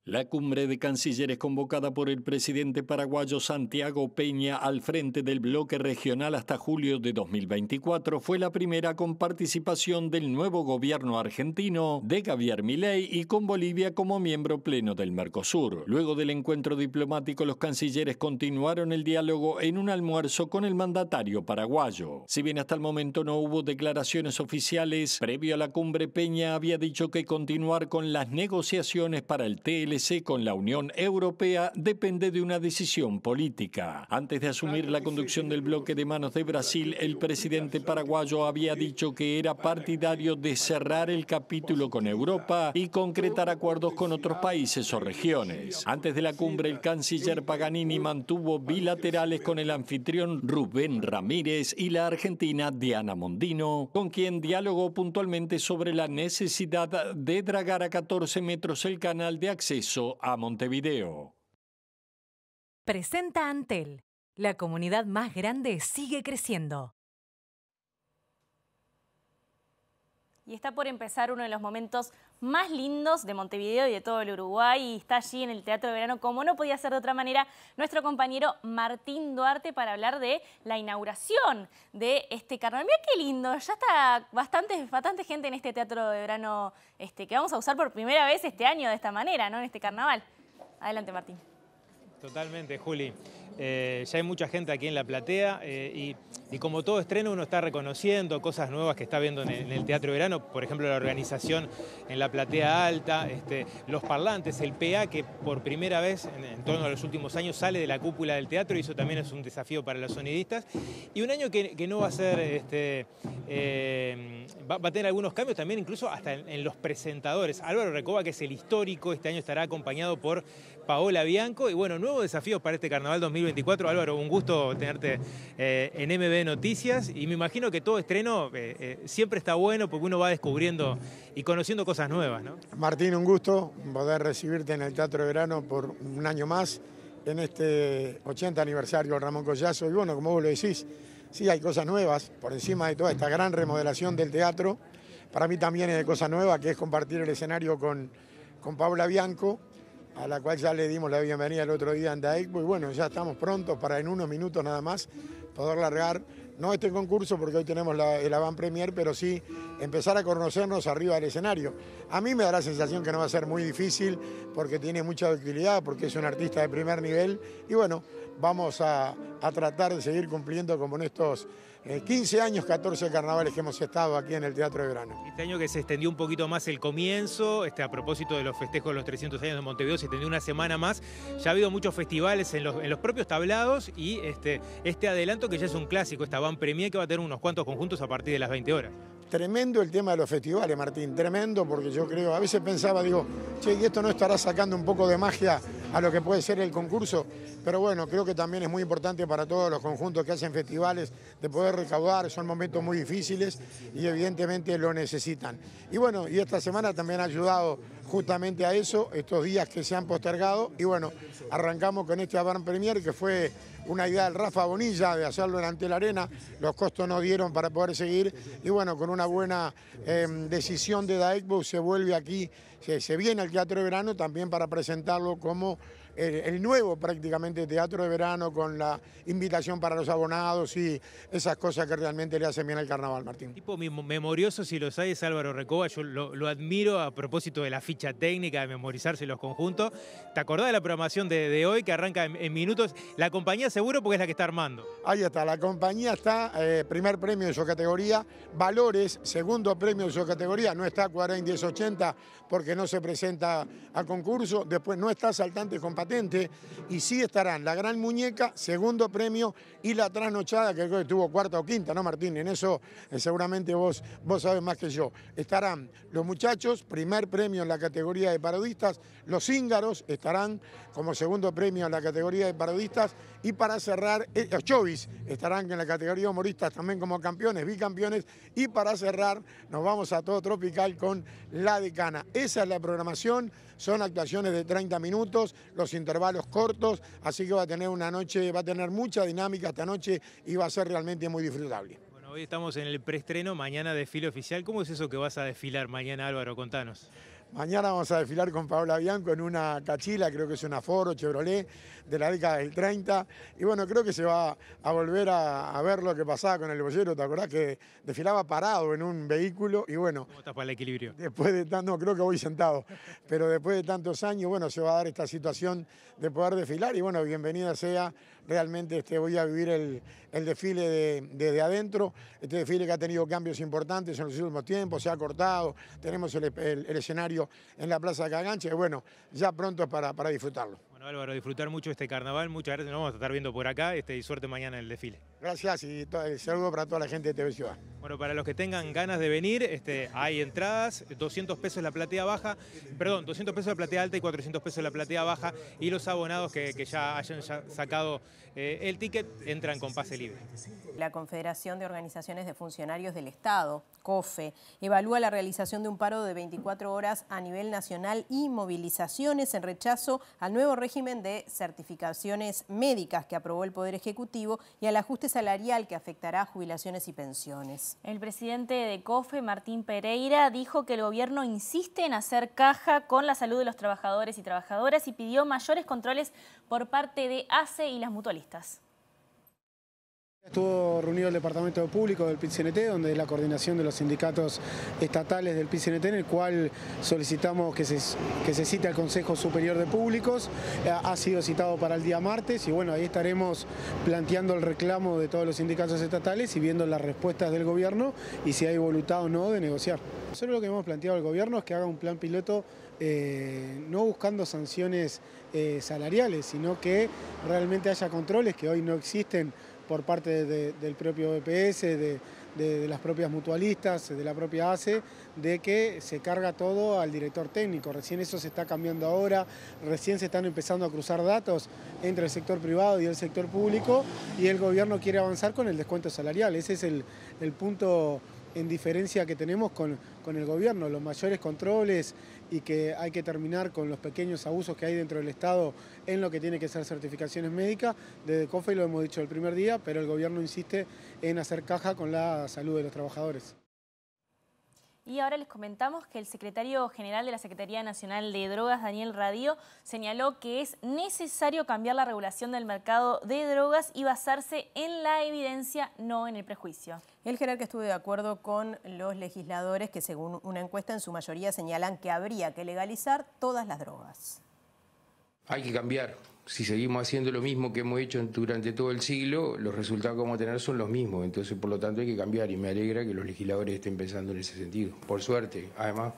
La cumbre de cancilleres convocada por el presidente paraguayo Santiago Peña al frente del bloque regional hasta julio de 2024 fue la primera con participación del nuevo gobierno argentino de Javier Milei y con Bolivia como miembro pleno del Mercosur. Luego del encuentro diplomático, los cancilleres continuaron el diálogo en un almuerzo con el mandatario paraguayo. Si bien hasta el momento no hubo declaraciones oficiales, previo a la cumbre Peña había dicho que continuar con las negociaciones para el TLC con la Unión Europea depende de una decisión política. Antes de asumir la conducción del bloque de manos de Brasil, el presidente paraguayo había dicho que era partidario de cerrar el capítulo con Europa y concretar acuerdos con otros países o regiones. Antes de la cumbre, el canciller Paganini mantuvo bilaterales con el anfitrión Rubén Ramírez y la argentina Diana Mondino, con quien dialogó puntualmente sobre la necesidad de dragar a 14 metros el canal de acceso a Montevideo. Presenta Antel. La comunidad más grande sigue creciendo. Y está por empezar uno de los momentos más lindos de Montevideo y de todo el Uruguay. Y está allí en el Teatro de Verano, como no podía ser de otra manera, nuestro compañero Martín Duarte para hablar de la inauguración de este carnaval. Mira qué lindo, ya está bastante gente en este Teatro de Verano que vamos a usar por primera vez este año de esta manera, ¿no? En este carnaval. Adelante, Martín. Totalmente, Juli. Ya hay mucha gente aquí en la platea y como todo estreno uno está reconociendo cosas nuevas que está viendo en el Teatro de Verano, por ejemplo la organización en la platea alta, los parlantes, el PA que por primera vez en torno a los últimos años sale de la cúpula del teatro y eso también es un desafío para los sonidistas. Y un año que no va a ser, va a tener algunos cambios también incluso hasta en los presentadores. Álvaro Recoba, que es el histórico, este año estará acompañado por Paola Bianco y bueno, nuevos desafíos para este Carnaval 2024. Álvaro, un gusto tenerte en MB Noticias y me imagino que todo estreno siempre está bueno porque uno va descubriendo y conociendo cosas nuevas, ¿no? Martín, un gusto poder recibirte en el Teatro de Verano por un año más en este 80 aniversario de Ramón Collazo y bueno, como vos lo decís, sí hay cosas nuevas por encima de toda esta gran remodelación del teatro. Para mí también es de cosa nueva que es compartir el escenario con Paola Bianco, a la cual ya le dimos la bienvenida el otro día en The Expo y bueno, ya estamos prontos para en unos minutos nada más poder largar, no este concurso porque hoy tenemos el avant premier, pero sí empezar a conocernos arriba del escenario. A mí me da la sensación que no va a ser muy difícil porque tiene mucha utilidad, porque es un artista de primer nivel y bueno, vamos a tratar de seguir cumpliendo como en estos 15 años, 14 carnavales que hemos estado aquí en el Teatro de Verano. Este año que se extendió un poquito más el comienzo, a propósito de los festejos de los 300 años de Montevideo, se extendió una semana más. Ya ha habido muchos festivales en los propios tablados y este adelanto que ya es un clásico, esta Van Premier que va a tener unos cuantos conjuntos a partir de las 20 horas. Tremendo el tema de los festivales, Martín, tremendo, porque yo creo, a veces pensaba, digo, che, ¿y esto no estará sacando un poco de magia a lo que puede ser el concurso? Pero bueno, creo que también es muy importante para todos los conjuntos que hacen festivales de poder recaudar, son momentos muy difíciles y evidentemente lo necesitan. Y bueno, y esta semana también ha ayudado justamente a eso, estos días que se han postergado, y bueno, arrancamos con este Avant Premier que fue una idea del Rafa Bonilla de hacerlo en Antel Arena, los costos no dieron para poder seguir y bueno, con una buena decisión de The Expo se vuelve aquí, se viene al Teatro de Verano también para presentarlo como el nuevo prácticamente teatro de verano con la invitación para los abonados y esas cosas que realmente le hacen bien al carnaval, Martín. Tipo memorioso, si los hay, es Álvaro Recoba. Yo lo admiro a propósito de la ficha técnica, de memorizarse los conjuntos. ¿Te acordás de la programación de hoy que arranca en minutos? La compañía seguro porque es la que está armando. Ahí está, la compañía está, primer premio de su categoría, Valores, segundo premio de su categoría, no está Cuarain 1080 porque no se presenta a concurso, después no está Saltante con Patente y sí estarán La Gran Muñeca, segundo premio, y La Trasnochada, que creo que tuvo cuarta o quinta, ¿no, Martín? En eso seguramente vos sabés más que yo. Estarán Los Muchachos, primer premio en la categoría de parodistas, Los Cíngaros estarán como segundo premio en la categoría de parodistas, y para cerrar, los Chovis estarán en la categoría de humoristas también como campeones, bicampeones, y para cerrar nos vamos a Todo Tropical con La Decana. Esa es la programación, son actuaciones de 30 minutos, los intervalos cortos, así que va a tener una noche, va a tener mucha dinámica esta noche y va a ser realmente muy disfrutable. Bueno, hoy estamos en el preestreno, mañana desfile oficial. ¿Cómo es eso que vas a desfilar mañana, Álvaro? Contanos. Mañana vamos a desfilar con Paola Bianco en una cachila, creo que es una Ford Chevrolet de la década del 30. Y bueno, creo que se va a volver a ver lo que pasaba con el boyero. ¿Te acordás que desfilaba parado en un vehículo? Y bueno, ¿cómo estás para el equilibrio? Después de tanto, no, creo que voy sentado, pero después de tantos años, bueno, se va a dar esta situación de poder desfilar. Y bueno, bienvenida sea. Realmente voy a vivir el desfile desde adentro, este desfile que ha tenido cambios importantes en los últimos tiempos, se ha cortado, tenemos el escenario en la Plaza Cagancha y bueno, ya pronto para disfrutarlo. Bueno, Álvaro, disfrutar mucho este carnaval, muchas gracias, nos vamos a estar viendo por acá y suerte mañana en el desfile. Gracias y saludo para toda la gente de TV Ciudad. Bueno, para los que tengan ganas de venir, hay entradas, 200 pesos la platea baja, perdón, 200 pesos la platea alta y 400 pesos la platea baja, y los abonados que ya hayan sacado el ticket entran con pase libre. La Confederación de Organizaciones de Funcionarios del Estado, COFE, evalúa la realización de un paro de 24 horas a nivel nacional y movilizaciones en rechazo al nuevo régimen de certificaciones médicas que aprobó el Poder Ejecutivo y al ajuste salarial que afectará a jubilaciones y pensiones. El presidente de COFE, Martín Pereira, dijo que el gobierno insiste en hacer caja con la salud de los trabajadores y trabajadoras y pidió mayores controles por parte de ACE y las mutualistas. Estuvo reunido el Departamento Público del PIT-CNT, donde es la coordinación de los sindicatos estatales del PIT-CNT, en el cual solicitamos que se cite al Consejo Superior de Públicos. Ha sido citado para el día martes y bueno, ahí estaremos planteando el reclamo de todos los sindicatos estatales y viendo las respuestas del gobierno y si hay voluntad o no de negociar. Nosotros lo que hemos planteado al gobierno es que haga un plan piloto no buscando sanciones salariales, sino que realmente haya controles que hoy no existen por parte del propio BPS, de las propias mutualistas, de la propia ACE, de que se carga todo al director técnico. Recién eso se está cambiando ahora, recién se están empezando a cruzar datos entre el sector privado y el sector público y el gobierno quiere avanzar con el descuento salarial. Ese es el punto en diferencia que tenemos con el gobierno, los mayores controles y que hay que terminar con los pequeños abusos que hay dentro del Estado en lo que tiene que ser certificaciones médicas. Desde COFE lo hemos dicho el primer día, pero el gobierno insiste en hacer caja con la salud de los trabajadores. Y ahora les comentamos que el secretario general de la Secretaría Nacional de Drogas, Daniel Radio, señaló que es necesario cambiar la regulación del mercado de drogas y basarse en la evidencia, no en el prejuicio. El jerarca estuvo de acuerdo con los legisladores que, según una encuesta, en su mayoría señalan que habría que legalizar todas las drogas. Hay que cambiar. Si seguimos haciendo lo mismo que hemos hecho durante todo el siglo, los resultados que vamos a tener son los mismos. Entonces, por lo tanto, hay que cambiar y me alegra que los legisladores estén pensando en ese sentido. Por suerte, además,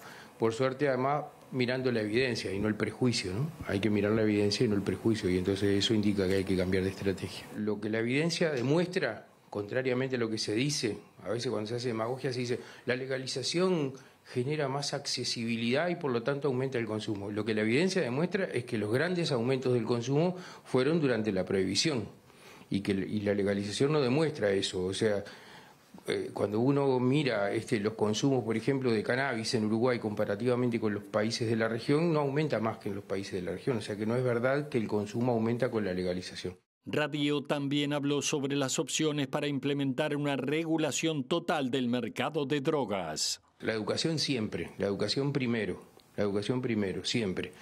mirando la evidencia y no el prejuicio, ¿no? Hay que mirar la evidencia y no el prejuicio y entonces eso indica que hay que cambiar de estrategia. Lo que la evidencia demuestra, contrariamente a lo que se dice, a veces cuando se hace demagogia se dice la legalización genera más accesibilidad y por lo tanto aumenta el consumo. Lo que la evidencia demuestra es que los grandes aumentos del consumo fueron durante la prohibición y la legalización no demuestra eso. O sea, cuando uno mira los consumos, por ejemplo, de cannabis en Uruguay comparativamente con los países de la región, no aumenta más que en los países de la región. O sea que no es verdad que el consumo aumenta con la legalización. Radio también habló sobre las opciones para implementar una regulación total del mercado de drogas. La educación siempre, la educación primero. La educación primero, siempre.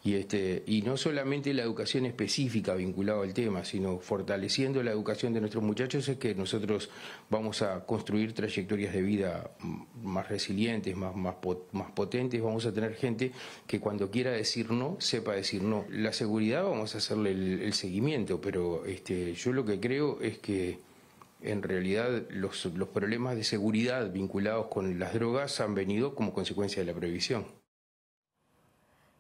Y no solamente la educación específica vinculada al tema, sino fortaleciendo la educación de nuestros muchachos es que nosotros vamos a construir trayectorias de vida más resilientes, más potentes. Vamos a tener gente que cuando quiera decir no, sepa decir no. La seguridad vamos a hacerle el seguimiento, pero yo lo que creo es que en realidad los problemas de seguridad vinculados con las drogas han venido como consecuencia de la prohibición.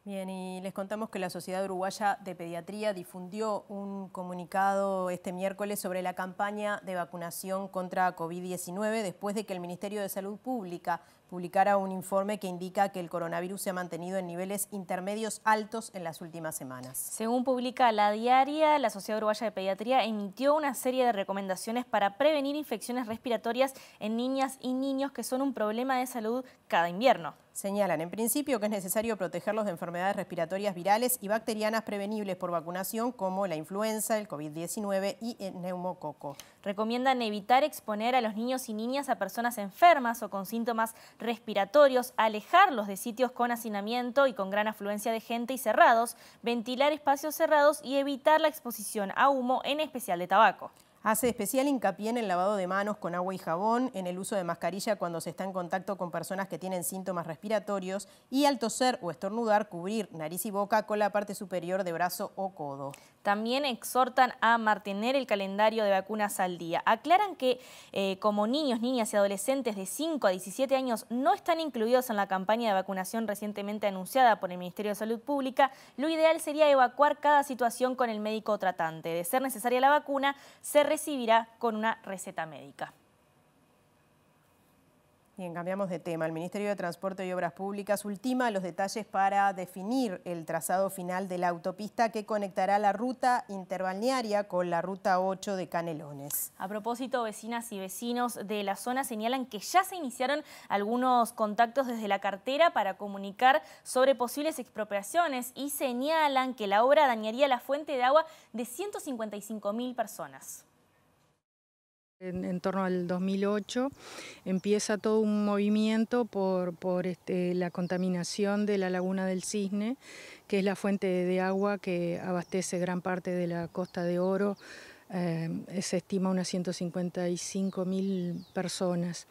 Bien, y les contamos que la Sociedad Uruguaya de Pediatría difundió un comunicado este miércoles sobre la campaña de vacunación contra COVID-19 después de que el Ministerio de Salud Pública publicara un informe que indica que el coronavirus se ha mantenido en niveles intermedios altos en las últimas semanas. Según publica La Diaria, la Sociedad Uruguaya de Pediatría emitió una serie de recomendaciones para prevenir infecciones respiratorias en niñas y niños que son un problema de salud cada invierno. Señalan en principio que es necesario protegerlos de enfermedades respiratorias virales y bacterianas prevenibles por vacunación como la influenza, el COVID-19 y el neumococo. Recomiendan evitar exponer a los niños y niñas a personas enfermas o con síntomas respiratorios, alejarlos de sitios con hacinamiento y con gran afluencia de gente y cerrados, ventilar espacios cerrados y evitar la exposición a humo, en especial de tabaco. Hace especial hincapié en el lavado de manos con agua y jabón, en el uso de mascarilla cuando se está en contacto con personas que tienen síntomas respiratorios y al toser o estornudar, cubrir nariz y boca con la parte superior de brazo o codo. También exhortan a mantener el calendario de vacunas al día. Aclaran que como niños, niñas y adolescentes de 5 a 17 años no están incluidos en la campaña de vacunación recientemente anunciada por el Ministerio de Salud Pública, lo ideal sería evacuar cada situación con el médico tratante. De ser necesaria la vacuna, se recibirá con una receta médica. Bien, cambiamos de tema. El Ministerio de Transporte y Obras Públicas ultima los detalles para definir el trazado final de la autopista que conectará la ruta interbalnearia con la ruta 8 de Canelones. A propósito, vecinas y vecinos de la zona señalan que ya se iniciaron algunos contactos desde la cartera para comunicar sobre posibles expropiaciones y señalan que la obra dañaría la fuente de agua de 155.000 personas. En torno al 2008 empieza todo un movimiento por la contaminación de la Laguna del Cisne, que es la fuente de agua que abastece gran parte de la Costa de Oro. Se estima unas 155.000 personas.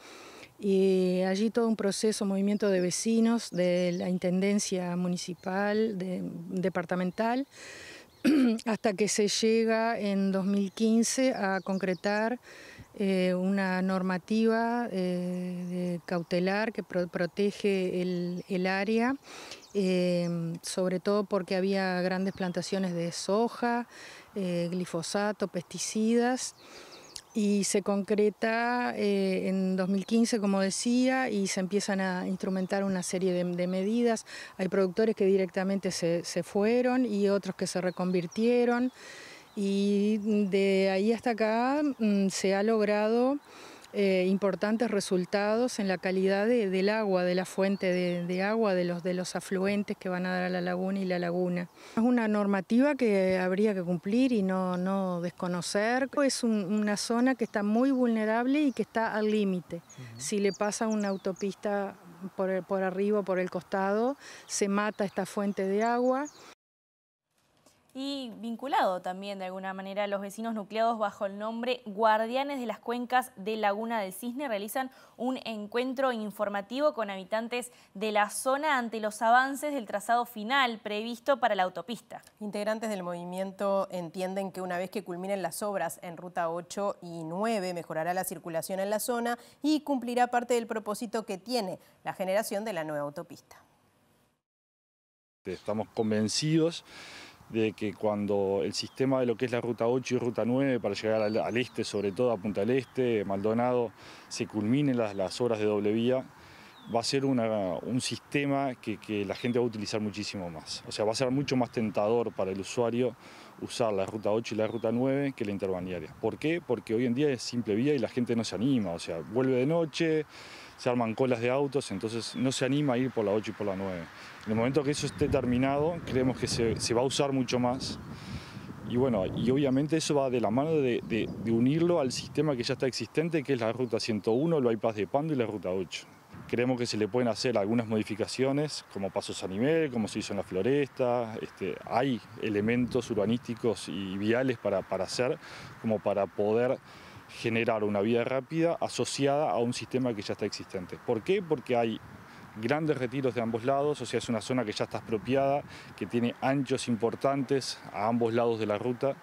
Y allí todo un proceso, movimiento de vecinos, de la Intendencia Municipal, departamental, hasta que se llega en 2015 a concretar una normativa cautelar que protege el área, sobre todo porque había grandes plantaciones de soja, glifosato, pesticidas, y se concreta en 2015, como decía, y se empiezan a instrumentar una serie de medidas. Hay productores que directamente se fueron y otros que se reconvirtieron. Y de ahí hasta acá se ha logrado importantes resultados en la calidad del agua, de la fuente de agua, de los afluentes que van a dar a la laguna y la laguna. Es una normativa que habría que cumplir y no desconocer. Es una zona que está muy vulnerable y que está al límite. Si le pasa una autopista por arriba o por el costado, se mata esta fuente de agua. Y vinculado también de alguna manera, los vecinos nucleados bajo el nombre Guardianes de las Cuencas de Laguna del Cisne realizan un encuentro informativo con habitantes de la zona ante los avances del trazado final previsto para la autopista. Integrantes del movimiento entienden que una vez que culminen las obras en Ruta 8 y 9 mejorará la circulación en la zona y cumplirá parte del propósito que tiene la generación de la nueva autopista. Estamos convencidos de que cuando el sistema de lo que es la Ruta 8 y Ruta 9 para llegar al este, sobre todo a Punta del Este, Maldonado, se culminen las obras de doble vía, va a ser un sistema que la gente va a utilizar muchísimo más. O sea, va a ser mucho más tentador para el usuario usar la Ruta 8 y la Ruta 9 que la interbalnearia. ¿Por qué? Porque hoy en día es simple vía y la gente no se anima. O sea, vuelve de noche, se arman colas de autos, entonces no se anima a ir por la 8 y por la 9. En el momento que eso esté terminado, creemos que se va a usar mucho más. Y bueno, y obviamente eso va de la mano de unirlo al sistema que ya está existente, que es la Ruta 101, el bypass de Pando y la Ruta 8. Creemos que se le pueden hacer algunas modificaciones, como pasos a nivel, como se hizo en la Floresta. Hay elementos urbanísticos y viales para hacer, como para poder generar una vía rápida asociada a un sistema que ya está existente. ¿Por qué? Porque hay grandes retiros de ambos lados, o sea, es una zona que ya está expropiada, que tiene anchos importantes a ambos lados de la ruta,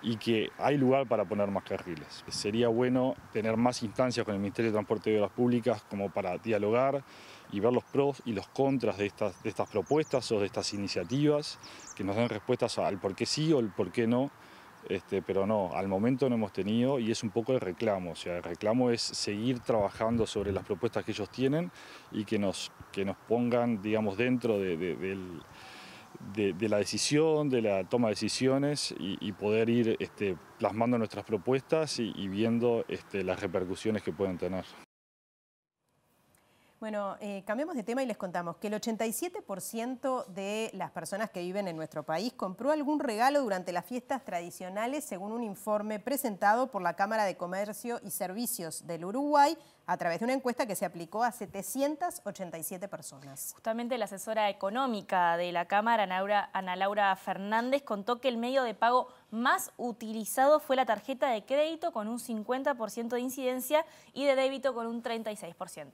y que hay lugar para poner más carriles. Sería bueno tener más instancias con el Ministerio de Transporte y Obras Públicas como para dialogar y ver los pros y los contras de estas propuestas o de estas iniciativas, que nos den respuestas al por qué sí o el por qué no, pero no, al momento no hemos tenido, y es un poco el reclamo. O sea, el reclamo es seguir trabajando sobre las propuestas que ellos tienen y que nos pongan, digamos, dentro de la decisión, de la toma de decisiones y poder ir plasmando nuestras propuestas y viendo las repercusiones que pueden tener. Bueno, cambiamos de tema y les contamos que el 87% de las personas que viven en nuestro país compró algún regalo durante las fiestas tradicionales, según un informe presentado por la Cámara de Comercio y Servicios del Uruguay a través de una encuesta que se aplicó a 787 personas. Justamente la asesora económica de la Cámara, Ana Laura Fernández, contó que el medio de pago más utilizado fue la tarjeta de crédito con un 50% de incidencia y de débito con un 36%.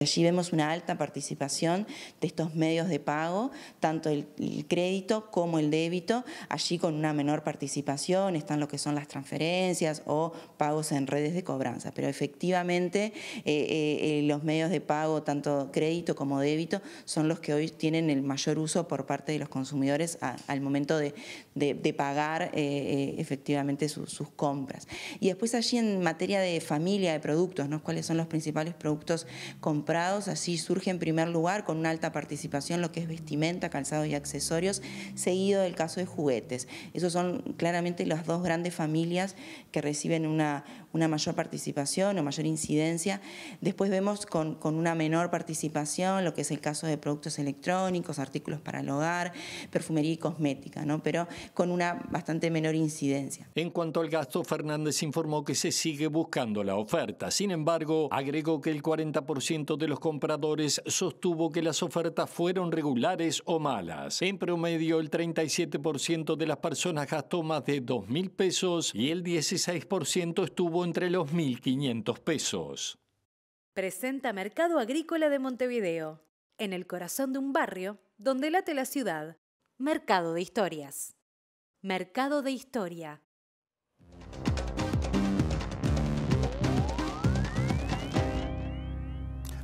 Allí vemos una alta participación de estos medios de pago, tanto el crédito como el débito. Allí con una menor participación están lo que son las transferencias o pagos en redes de cobranza. Pero efectivamente los medios de pago, tanto crédito como débito, son los que hoy tienen el mayor uso por parte de los consumidores al momento de pagar efectivamente sus compras. Y después allí en materia de familia de productos, ¿no? ¿Cuáles son los principales productos comprados? Así surge en primer lugar con una alta participación lo que es vestimenta, calzados y accesorios, seguido del caso de juguetes. Esos son claramente las dos grandes familias que reciben una mayor participación o mayor incidencia. Después vemos con una menor participación lo que es el caso de productos electrónicos, artículos para el hogar, perfumería y cosmética, ¿no? Pero con una bastante menor incidencia. En cuanto al gasto, Fernández informó que se sigue buscando la oferta. Sin embargo, agregó que el 40% de los compradores sostuvo que las ofertas fueron regulares o malas. En promedio, el 37% de las personas gastó más de 2.000 pesos y el 16% estuvo entre los 1.500 pesos. Presenta Mercado Agrícola de Montevideo, en el corazón de un barrio donde late la ciudad. Mercado de Historias. Mercado de Historia.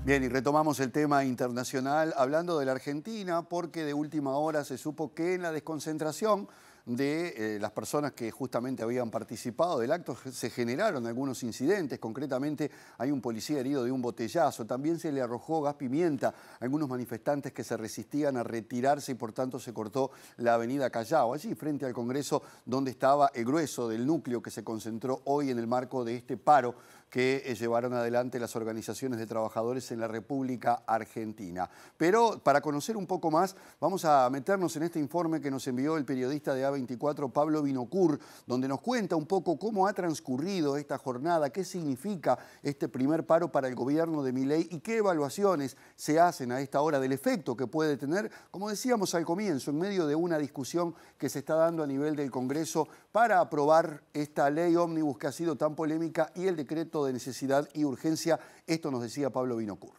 Bien, y retomamos el tema internacional hablando de la Argentina, porque de última hora se supo que en la desconcentración de las personas que justamente habían participado del acto se generaron algunos incidentes. Concretamente hay un policía herido de un botellazo, también se le arrojó gas pimienta a algunos manifestantes que se resistían a retirarse y por tanto se cortó la avenida Callao, allí frente al Congreso donde estaba el grueso del núcleo que se concentró hoy en el marco de este paro que llevaron adelante las organizaciones de trabajadores en la República Argentina. Pero para conocer un poco más, vamos a meternos en este informe que nos envió el periodista de A24, Pablo Vinocur, donde nos cuenta un poco cómo ha transcurrido esta jornada, qué significa este primer paro para el gobierno de Milei y qué evaluaciones se hacen a esta hora del efecto que puede tener, como decíamos al comienzo, en medio de una discusión que se está dando a nivel del Congreso para aprobar esta ley ómnibus que ha sido tan polémica y el decreto de necesidad y urgencia. Esto nos decía Pablo Vinocur.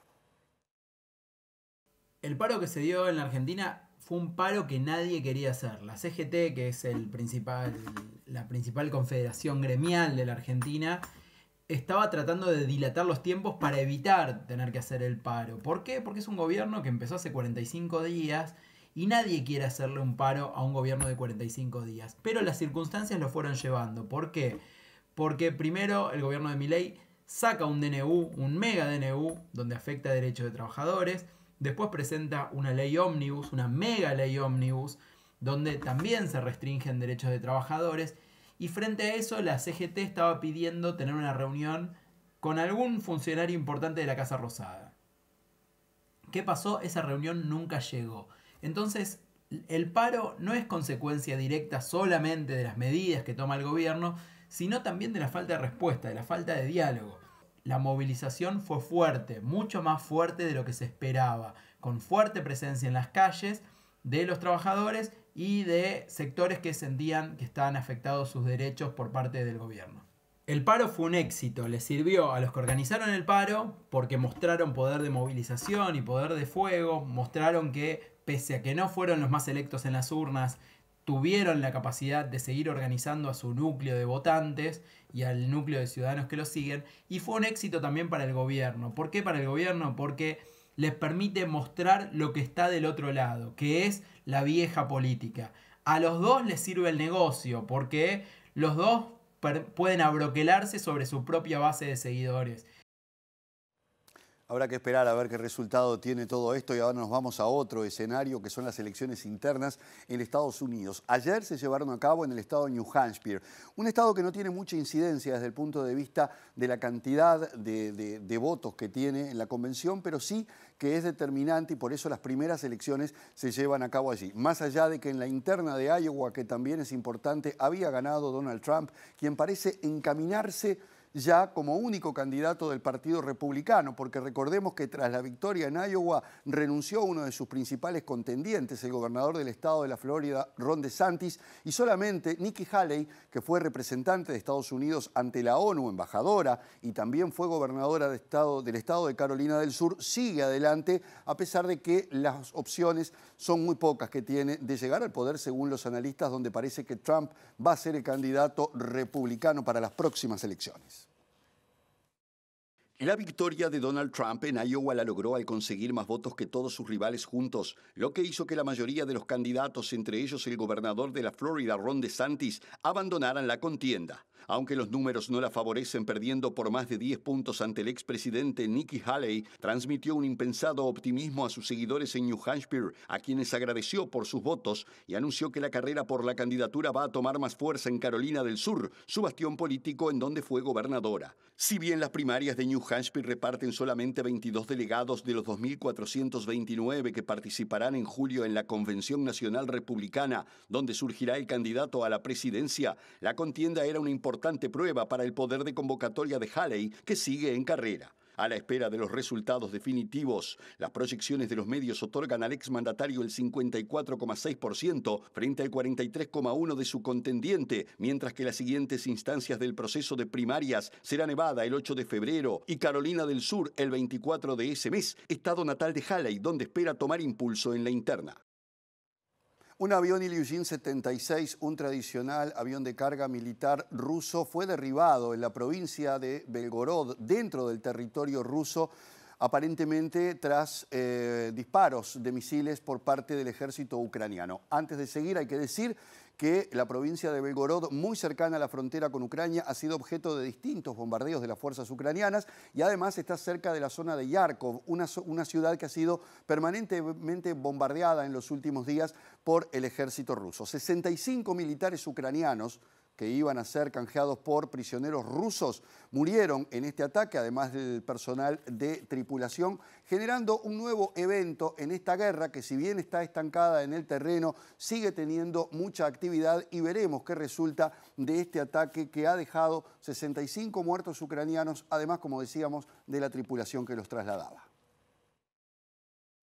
El paro que se dio en la Argentina fue un paro que nadie quería hacer. La CGT, que es la principal confederación gremial de la Argentina, estaba tratando de dilatar los tiempos para evitar tener que hacer el paro. ¿Por qué? Porque es un gobierno que empezó hace 45 días y nadie quiere hacerle un paro a un gobierno de 45 días. Pero las circunstancias lo fueron llevando. ¿Por qué? Porque primero el gobierno de Milei saca un DNU, un mega DNU, donde afecta a derechos de trabajadores. Después presenta una ley ómnibus, una mega ley ómnibus, donde también se restringen derechos de trabajadores. Y frente a eso, la CGT estaba pidiendo tener una reunión con algún funcionario importante de la Casa Rosada. ¿Qué pasó? Esa reunión nunca llegó. Entonces, el paro no es consecuencia directa solamente de las medidas que toma el gobierno, sino también de la falta de respuesta, de la falta de diálogo. la movilización fue fuerte, mucho más fuerte de lo que se esperaba, con fuerte presencia en las calles de los trabajadores y de sectores que sentían que estaban afectados sus derechos por parte del gobierno. El paro fue un éxito, le sirvió a los que organizaron el paro porque mostraron poder de movilización y poder de fuego, mostraron que pese a que no fueron los más electos en las urnas, tuvieron la capacidad de seguir organizando a su núcleo de votantes y al núcleo de ciudadanos que los siguen, y fue un éxito también para el gobierno. ¿Por qué para el gobierno? Porque les permite mostrar lo que está del otro lado, que es la vieja política. A los dos les sirve el negocio, porque los dos pueden abroquelarse sobre su propia base de seguidores. Habrá que esperar a ver qué resultado tiene todo esto y ahora nos vamos a otro escenario que son las elecciones internas en Estados Unidos. Ayer se llevaron a cabo en el estado de New Hampshire, un estado que no tiene mucha incidencia desde el punto de vista de la cantidad de votos que tiene en la convención, pero sí que es determinante y por eso las primeras elecciones se llevan a cabo allí. Más allá de que en la interna de Iowa, que también es importante, había ganado Donald Trump, quien parece encaminarse ya como único candidato del Partido Republicano, porque recordemos que tras la victoria en Iowa renunció uno de sus principales contendientes, el gobernador del estado de la Florida, Ron DeSantis, y solamente Nikki Haley, que fue representante de Estados Unidos ante la ONU, embajadora, y también fue gobernadora del estado de Carolina del Sur, sigue adelante, a pesar de que las opciones son muy pocas que tiene de llegar al poder, según los analistas, donde parece que Trump va a ser el candidato republicano para las próximas elecciones. La victoria de Donald Trump en Iowa la logró al conseguir más votos que todos sus rivales juntos, lo que hizo que la mayoría de los candidatos, entre ellos el gobernador de la Florida, Ron DeSantis, abandonaran la contienda. Aunque los números no la favorecen, perdiendo por más de 10 puntos ante el expresidente Nikki Haley, transmitió un impensado optimismo a sus seguidores en New Hampshire, a quienes agradeció por sus votos y anunció que la carrera por la candidatura va a tomar más fuerza en Carolina del Sur, su bastión político en donde fue gobernadora. Si bien las primarias de New Hampshire reparten solamente 22 delegados de los 2.429 que participarán en julio en la Convención Nacional Republicana, donde surgirá el candidato a la presidencia, la contienda era una importante prueba para el poder de convocatoria de Haley, que sigue en carrera. A la espera de los resultados definitivos, las proyecciones de los medios otorgan al exmandatario el 54,6% frente al 43,1% de su contendiente, mientras que las siguientes instancias del proceso de primarias serán Nevada el 8 de febrero y Carolina del Sur el 24 de ese mes, estado natal de Haley, donde espera tomar impulso en la interna. Un avión Ilyushin 76, un tradicional avión de carga militar ruso, fue derribado en la provincia de Belgorod, dentro del territorio ruso, aparentemente tras disparos de misiles por parte del ejército ucraniano. Antes de seguir, hay que decir que la provincia de Belgorod, muy cercana a la frontera con Ucrania, ha sido objeto de distintos bombardeos de las fuerzas ucranianas y además está cerca de la zona de Yarkov, una ciudad que ha sido permanentemente bombardeada en los últimos días por el ejército ruso. 65 militares ucranianos que iban a ser canjeados por prisioneros rusos murieron en este ataque, además del personal de tripulación, generando un nuevo evento en esta guerra que, si bien está estancada en el terreno, sigue teniendo mucha actividad y veremos qué resulta de este ataque que ha dejado 65 muertos ucranianos, además, como decíamos, de la tripulación que los trasladaba.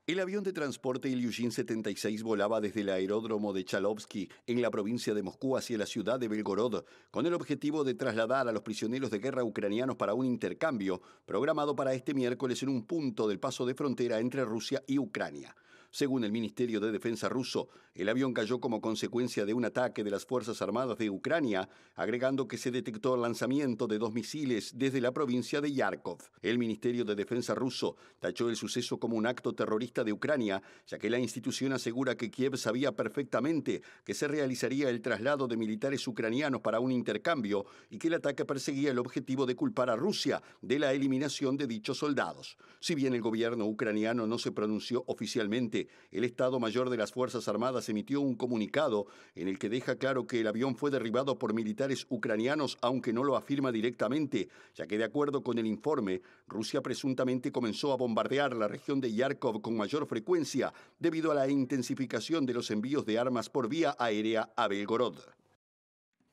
El avión de transporte Ilyushin 76 volaba desde el aeródromo de Chalovsky, en la provincia de Moscú, hacia la ciudad de Belgorod, con el objetivo de trasladar a los prisioneros de guerra ucranianos para un intercambio programado para este miércoles en un punto del paso de frontera entre Rusia y Ucrania. Según el Ministerio de Defensa ruso, el avión cayó como consecuencia de un ataque de las Fuerzas Armadas de Ucrania, agregando que se detectó el lanzamiento de 2 misiles desde la provincia de Yarkov. El Ministerio de Defensa ruso tachó el suceso como un acto terrorista de Ucrania, ya que la institución asegura que Kiev sabía perfectamente que se realizaría el traslado de militares ucranianos para un intercambio y que el ataque perseguía el objetivo de culpar a Rusia de la eliminación de dichos soldados. Si bien el gobierno ucraniano no se pronunció oficialmente, el Estado Mayor de las Fuerzas Armadas emitió un comunicado en el que deja claro que el avión fue derribado por militares ucranianos, aunque no lo afirma directamente, ya que de acuerdo con el informe, Rusia presuntamente comenzó a bombardear la región de Yarkov con mayor frecuencia debido a la intensificación de los envíos de armas por vía aérea a Belgorod.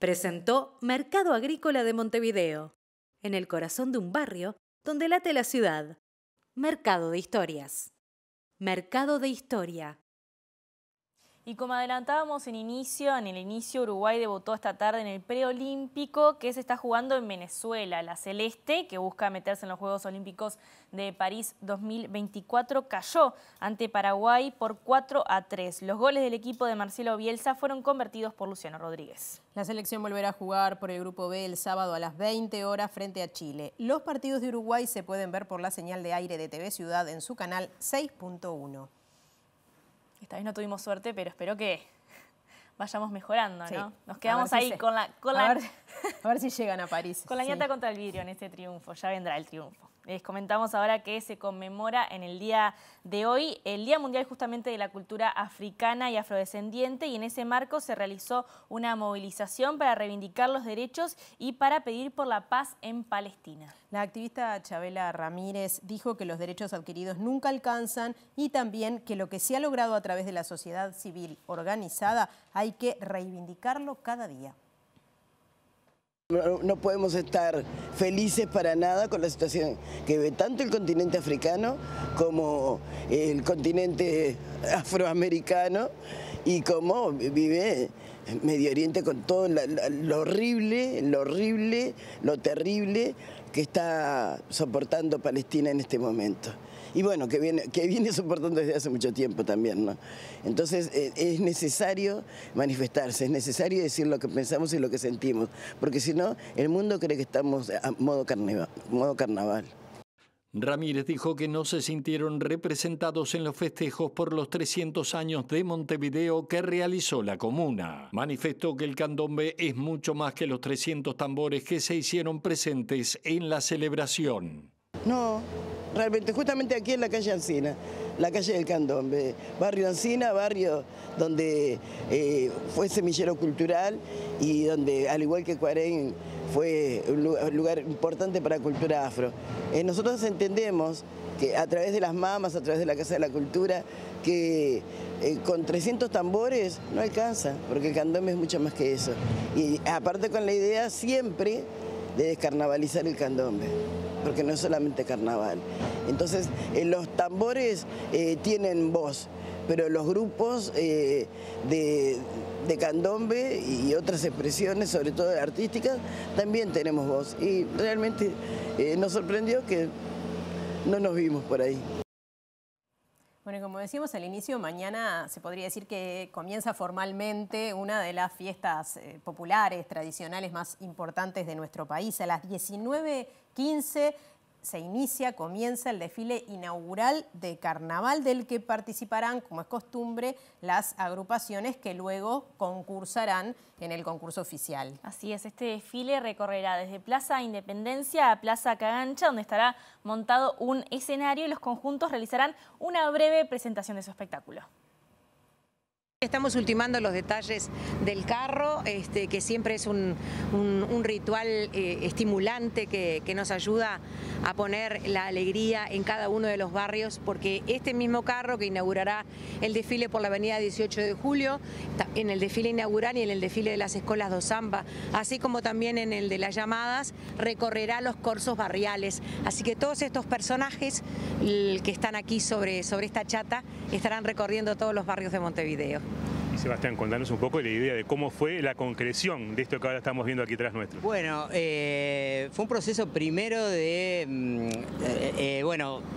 Presentó Mercado Agrícola de Montevideo, en el corazón de un barrio donde late la ciudad. Mercado de Historias. Mercado de Historia. Y como adelantábamos en el inicio Uruguay debutó esta tarde en el preolímpico que se está jugando en Venezuela. La Celeste, que busca meterse en los Juegos Olímpicos de París 2024, cayó ante Paraguay por 4-3. Los goles del equipo de Marcelo Bielsa fueron convertidos por Luciano Rodríguez. La selección volverá a jugar por el Grupo B el sábado a las 20 horas frente a Chile. Los partidos de Uruguay se pueden ver por la señal de aire de TV Ciudad en su canal 6.1. Esta vez no tuvimos suerte, pero espero que vayamos mejorando, ¿no? Sí. Nos quedamos ahí con la... A ver si llegan a París. Con la ñata contra el vidrio en este triunfo, ya vendrá el triunfo. Les comentamos ahora que se conmemora en el día de hoy el Día Mundial justamente de la Cultura Africana y Afrodescendiente, y en ese marco se realizó una movilización para reivindicar los derechos y para pedir por la paz en Palestina. La activista Chabela Ramírez dijo que los derechos adquiridos nunca alcanzan y también que lo que se ha logrado a través de la sociedad civil organizada hay que reivindicarlo cada día. No podemos estar felices para nada con la situación que ve tanto el continente africano como el continente afroamericano y cómo vive Medio Oriente con todo lo horrible, lo terrible que está soportando Palestina en este momento. Y bueno, que viene soportando desde hace mucho tiempo también, ¿no? Entonces es necesario manifestarse, es necesario decir lo que pensamos y lo que sentimos, porque si no, el mundo cree que estamos a modo carnaval. Ramírez dijo que no se sintieron representados en los festejos por los 300 años de Montevideo que realizó la comuna. Manifestó que el candombe es mucho más que los 300 tambores que se hicieron presentes en la celebración. No, realmente, justamente aquí en la calle Ancina, la calle del Candombe, barrio Ancina, barrio donde fue semillero cultural y donde, al igual que Cuarén, fue un lugar importante para la cultura afro. Nosotros entendemos que a través de las mamas, a través de la Casa de la Cultura, que con 300 tambores no alcanza, porque el candombe es mucho más que eso. Y aparte con la idea siempre de descarnavalizar el candombe, porque no es solamente carnaval. Entonces, los tambores tienen voz, pero los grupos de candombe y otras expresiones, sobre todo artísticas, también tenemos voz. Y realmente nos sorprendió que no nos vimos por ahí. Bueno, como decíamos al inicio, mañana se podría decir que comienza formalmente una de las fiestas populares, tradicionales más importantes de nuestro país. A las 19:15 comienza el desfile inaugural de carnaval del que participarán, como es costumbre, las agrupaciones que luego concursarán en el concurso oficial. Así es, este desfile recorrerá desde Plaza Independencia a Plaza Cagancha, donde estará montado un escenario y los conjuntos realizarán una breve presentación de su espectáculo. Estamos ultimando los detalles del carro, que siempre es un ritual estimulante que nos ayuda a poner la alegría en cada uno de los barrios, porque este mismo carro que inaugurará el desfile por la avenida 18 de Julio, en el desfile inaugural y en el desfile de las escuelas do samba, así como también en el de las llamadas, recorrerá los corsos barriales. Así que todos estos personajes que están aquí sobre esta chata estarán recorriendo todos los barrios de Montevideo. Sebastián, contanos un poco la idea de cómo fue la concreción de esto que ahora estamos viendo aquí atrás nuestro. Bueno, fue un proceso primero de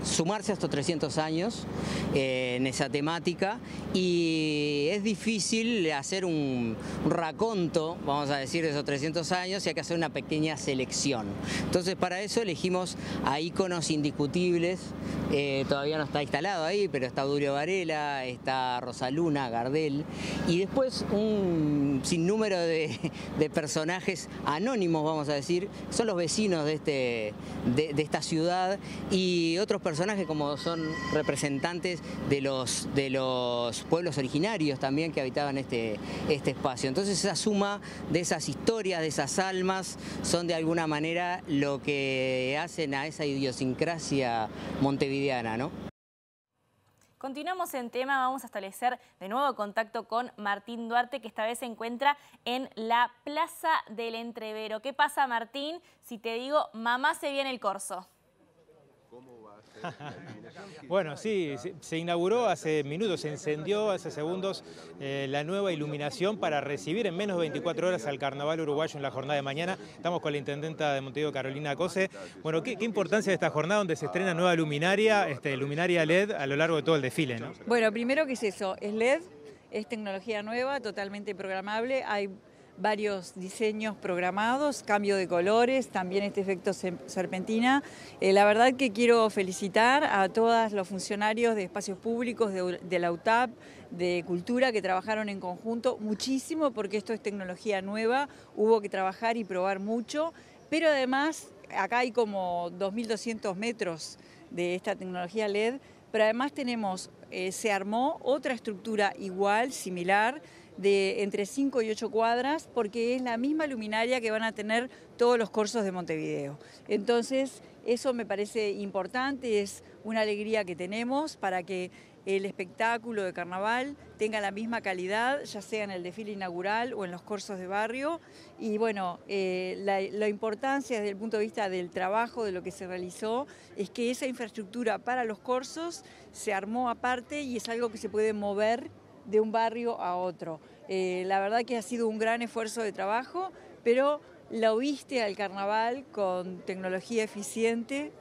sumarse a estos 300 años en esa temática, y es difícil hacer un raconto, vamos a decir, de esos 300 años, y hay que hacer una pequeña selección. Entonces, para eso elegimos a íconos indiscutibles. Todavía no está instalado ahí, pero está Durio Varela, está Rosaluna, Gardel, y después un sinnúmero de personajes anónimos, vamos a decir, son los vecinos de esta ciudad, y otros personajes como son representantes de los pueblos originarios también que habitaban este espacio. Entonces, esa suma de esas historias, de esas almas, son de alguna manera lo que hacen a esa idiosincrasia montevideana, ¿no? Continuamos en tema, vamos a establecer de nuevo contacto con Martín Duarte, que esta vez se encuentra en la Plaza del Entrevero. ¿Qué pasa, Martín, si te digo, mamá se viene el corso? cómo va a ser la iluminación. Bueno, sí, se inauguró hace minutos, se encendió hace segundos la nueva iluminación para recibir en menos de 24 horas al Carnaval uruguayo en la jornada de mañana. Estamos con la intendenta de Montevideo, Carolina Cose. Bueno, ¿qué importancia de esta jornada donde se estrena nueva luminaria, luminaria LED a lo largo de todo el desfile, ¿no? Bueno, primero, ¿qué es eso? Es LED, es tecnología nueva, totalmente programable. Hay varios diseños programados, cambio de colores, también este efecto serpentina. La verdad que quiero felicitar a todos los funcionarios de espacios públicos, de la UTAP, de Cultura, que trabajaron en conjunto muchísimo, porque esto es tecnología nueva, hubo que trabajar y probar mucho, pero además acá hay como 2.200 metros de esta tecnología LED, pero además se armó otra estructura igual, similar, de entre 5 y 8 cuadras, porque es la misma luminaria que van a tener todos los corsos de Montevideo. Entonces, eso me parece importante, es una alegría que tenemos para que el espectáculo de carnaval tenga la misma calidad, ya sea en el desfile inaugural o en los corsos de barrio. Y bueno, la importancia desde el punto de vista del trabajo, de lo que se realizó, es que esa infraestructura para los corsos se armó aparte y es algo que se puede mover de un barrio a otro. La verdad que ha sido un gran esfuerzo de trabajo, pero lo viste al carnaval con tecnología eficiente,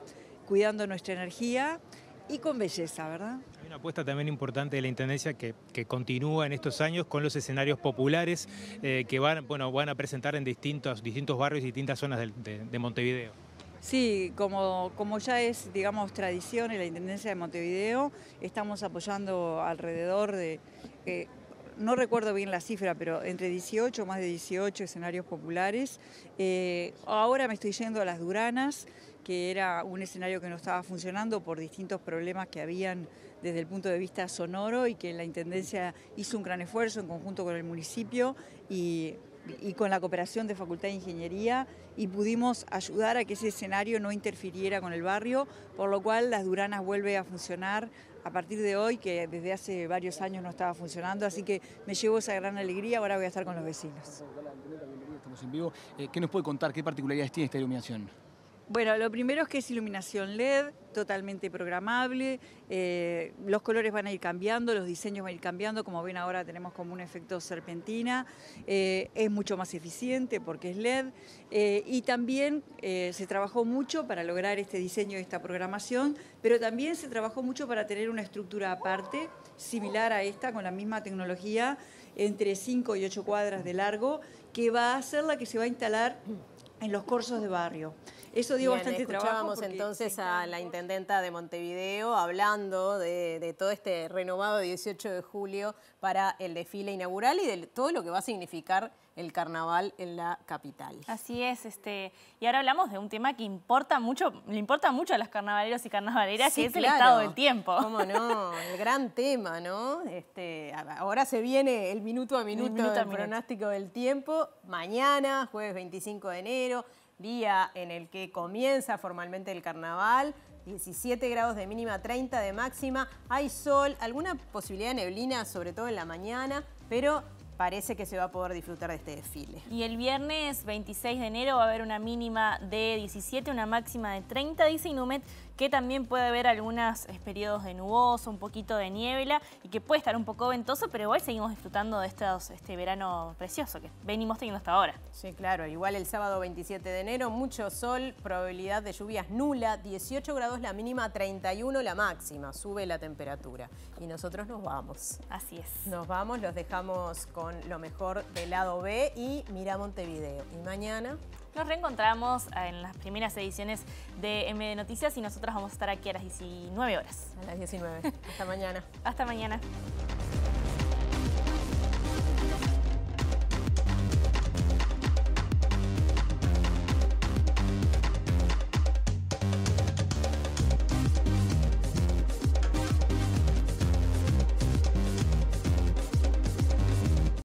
cuidando nuestra energía y con belleza, ¿verdad? Hay una apuesta también importante de la Intendencia que continúa en estos años con los escenarios populares que van a presentar en distintos barrios y distintas zonas de Montevideo. Sí, como ya es, digamos, tradición en la Intendencia de Montevideo, estamos apoyando alrededor de, no recuerdo bien la cifra, pero entre 18 o más de 18 escenarios populares. Ahora me estoy yendo a Las Duranas, que era un escenario que no estaba funcionando por distintos problemas que habían desde el punto de vista sonoro y que la Intendencia hizo un gran esfuerzo en conjunto con el municipio y con la cooperación de Facultad de Ingeniería, y pudimos ayudar a que ese escenario no interfiriera con el barrio, por lo cual Las Duranas vuelve a funcionar a partir de hoy, que desde hace varios años no estaba funcionando, así que me llevo esa gran alegría. Ahora voy a estar con los vecinos. Estamos en vivo. ¿Qué nos puede contar? ¿Qué particularidades tiene esta iluminación? Bueno, lo primero es que es iluminación LED, totalmente programable, los colores van a ir cambiando, los diseños van a ir cambiando, como ven ahora tenemos como un efecto serpentina, es mucho más eficiente porque es LED, y también se trabajó mucho para lograr este diseño y esta programación, pero también se trabajó mucho para tener una estructura aparte, similar a esta, con la misma tecnología, entre 5 y 8 cuadras de largo, que va a ser la que se va a instalar en los corsos de barrio. Eso dio bastante trabajo. Escuchábamos entonces a la intendenta de Montevideo hablando de todo este renovado 18 de julio para el desfile inaugural y de todo lo que va a significar el carnaval en la capital. Así es, y ahora hablamos de un tema que le importa mucho a los carnavaleros y carnavaleras, sí, que es el estado del tiempo. Cómo no, el gran tema, ¿no? Ahora se viene el minuto a minuto del pronóstico del tiempo. Mañana, jueves 25 de enero, día en el que comienza formalmente el carnaval, 17 grados de mínima, 30 de máxima, hay sol, alguna posibilidad de neblina, sobre todo en la mañana, pero parece que se va a poder disfrutar de este desfile. Y el viernes 26 de enero va a haber una mínima de 17, una máxima de 30, dice Inumet, que también puede haber algunos periodos de nuboso, un poquito de niebla y que puede estar un poco ventoso, pero igual seguimos disfrutando de este verano precioso que venimos teniendo hasta ahora. Sí, claro, igual el sábado 27 de enero, mucho sol, probabilidad de lluvias nula, 18 grados la mínima, 31 la máxima, sube la temperatura. Y nosotros nos vamos. Así es. Nos vamos, los dejamos con lo mejor del lado B y Mira Montevideo. Y mañana nos reencontramos en las primeras ediciones de MD Noticias y nosotros vamos a estar aquí a las 19 horas. A las 19. Hasta mañana. Hasta mañana.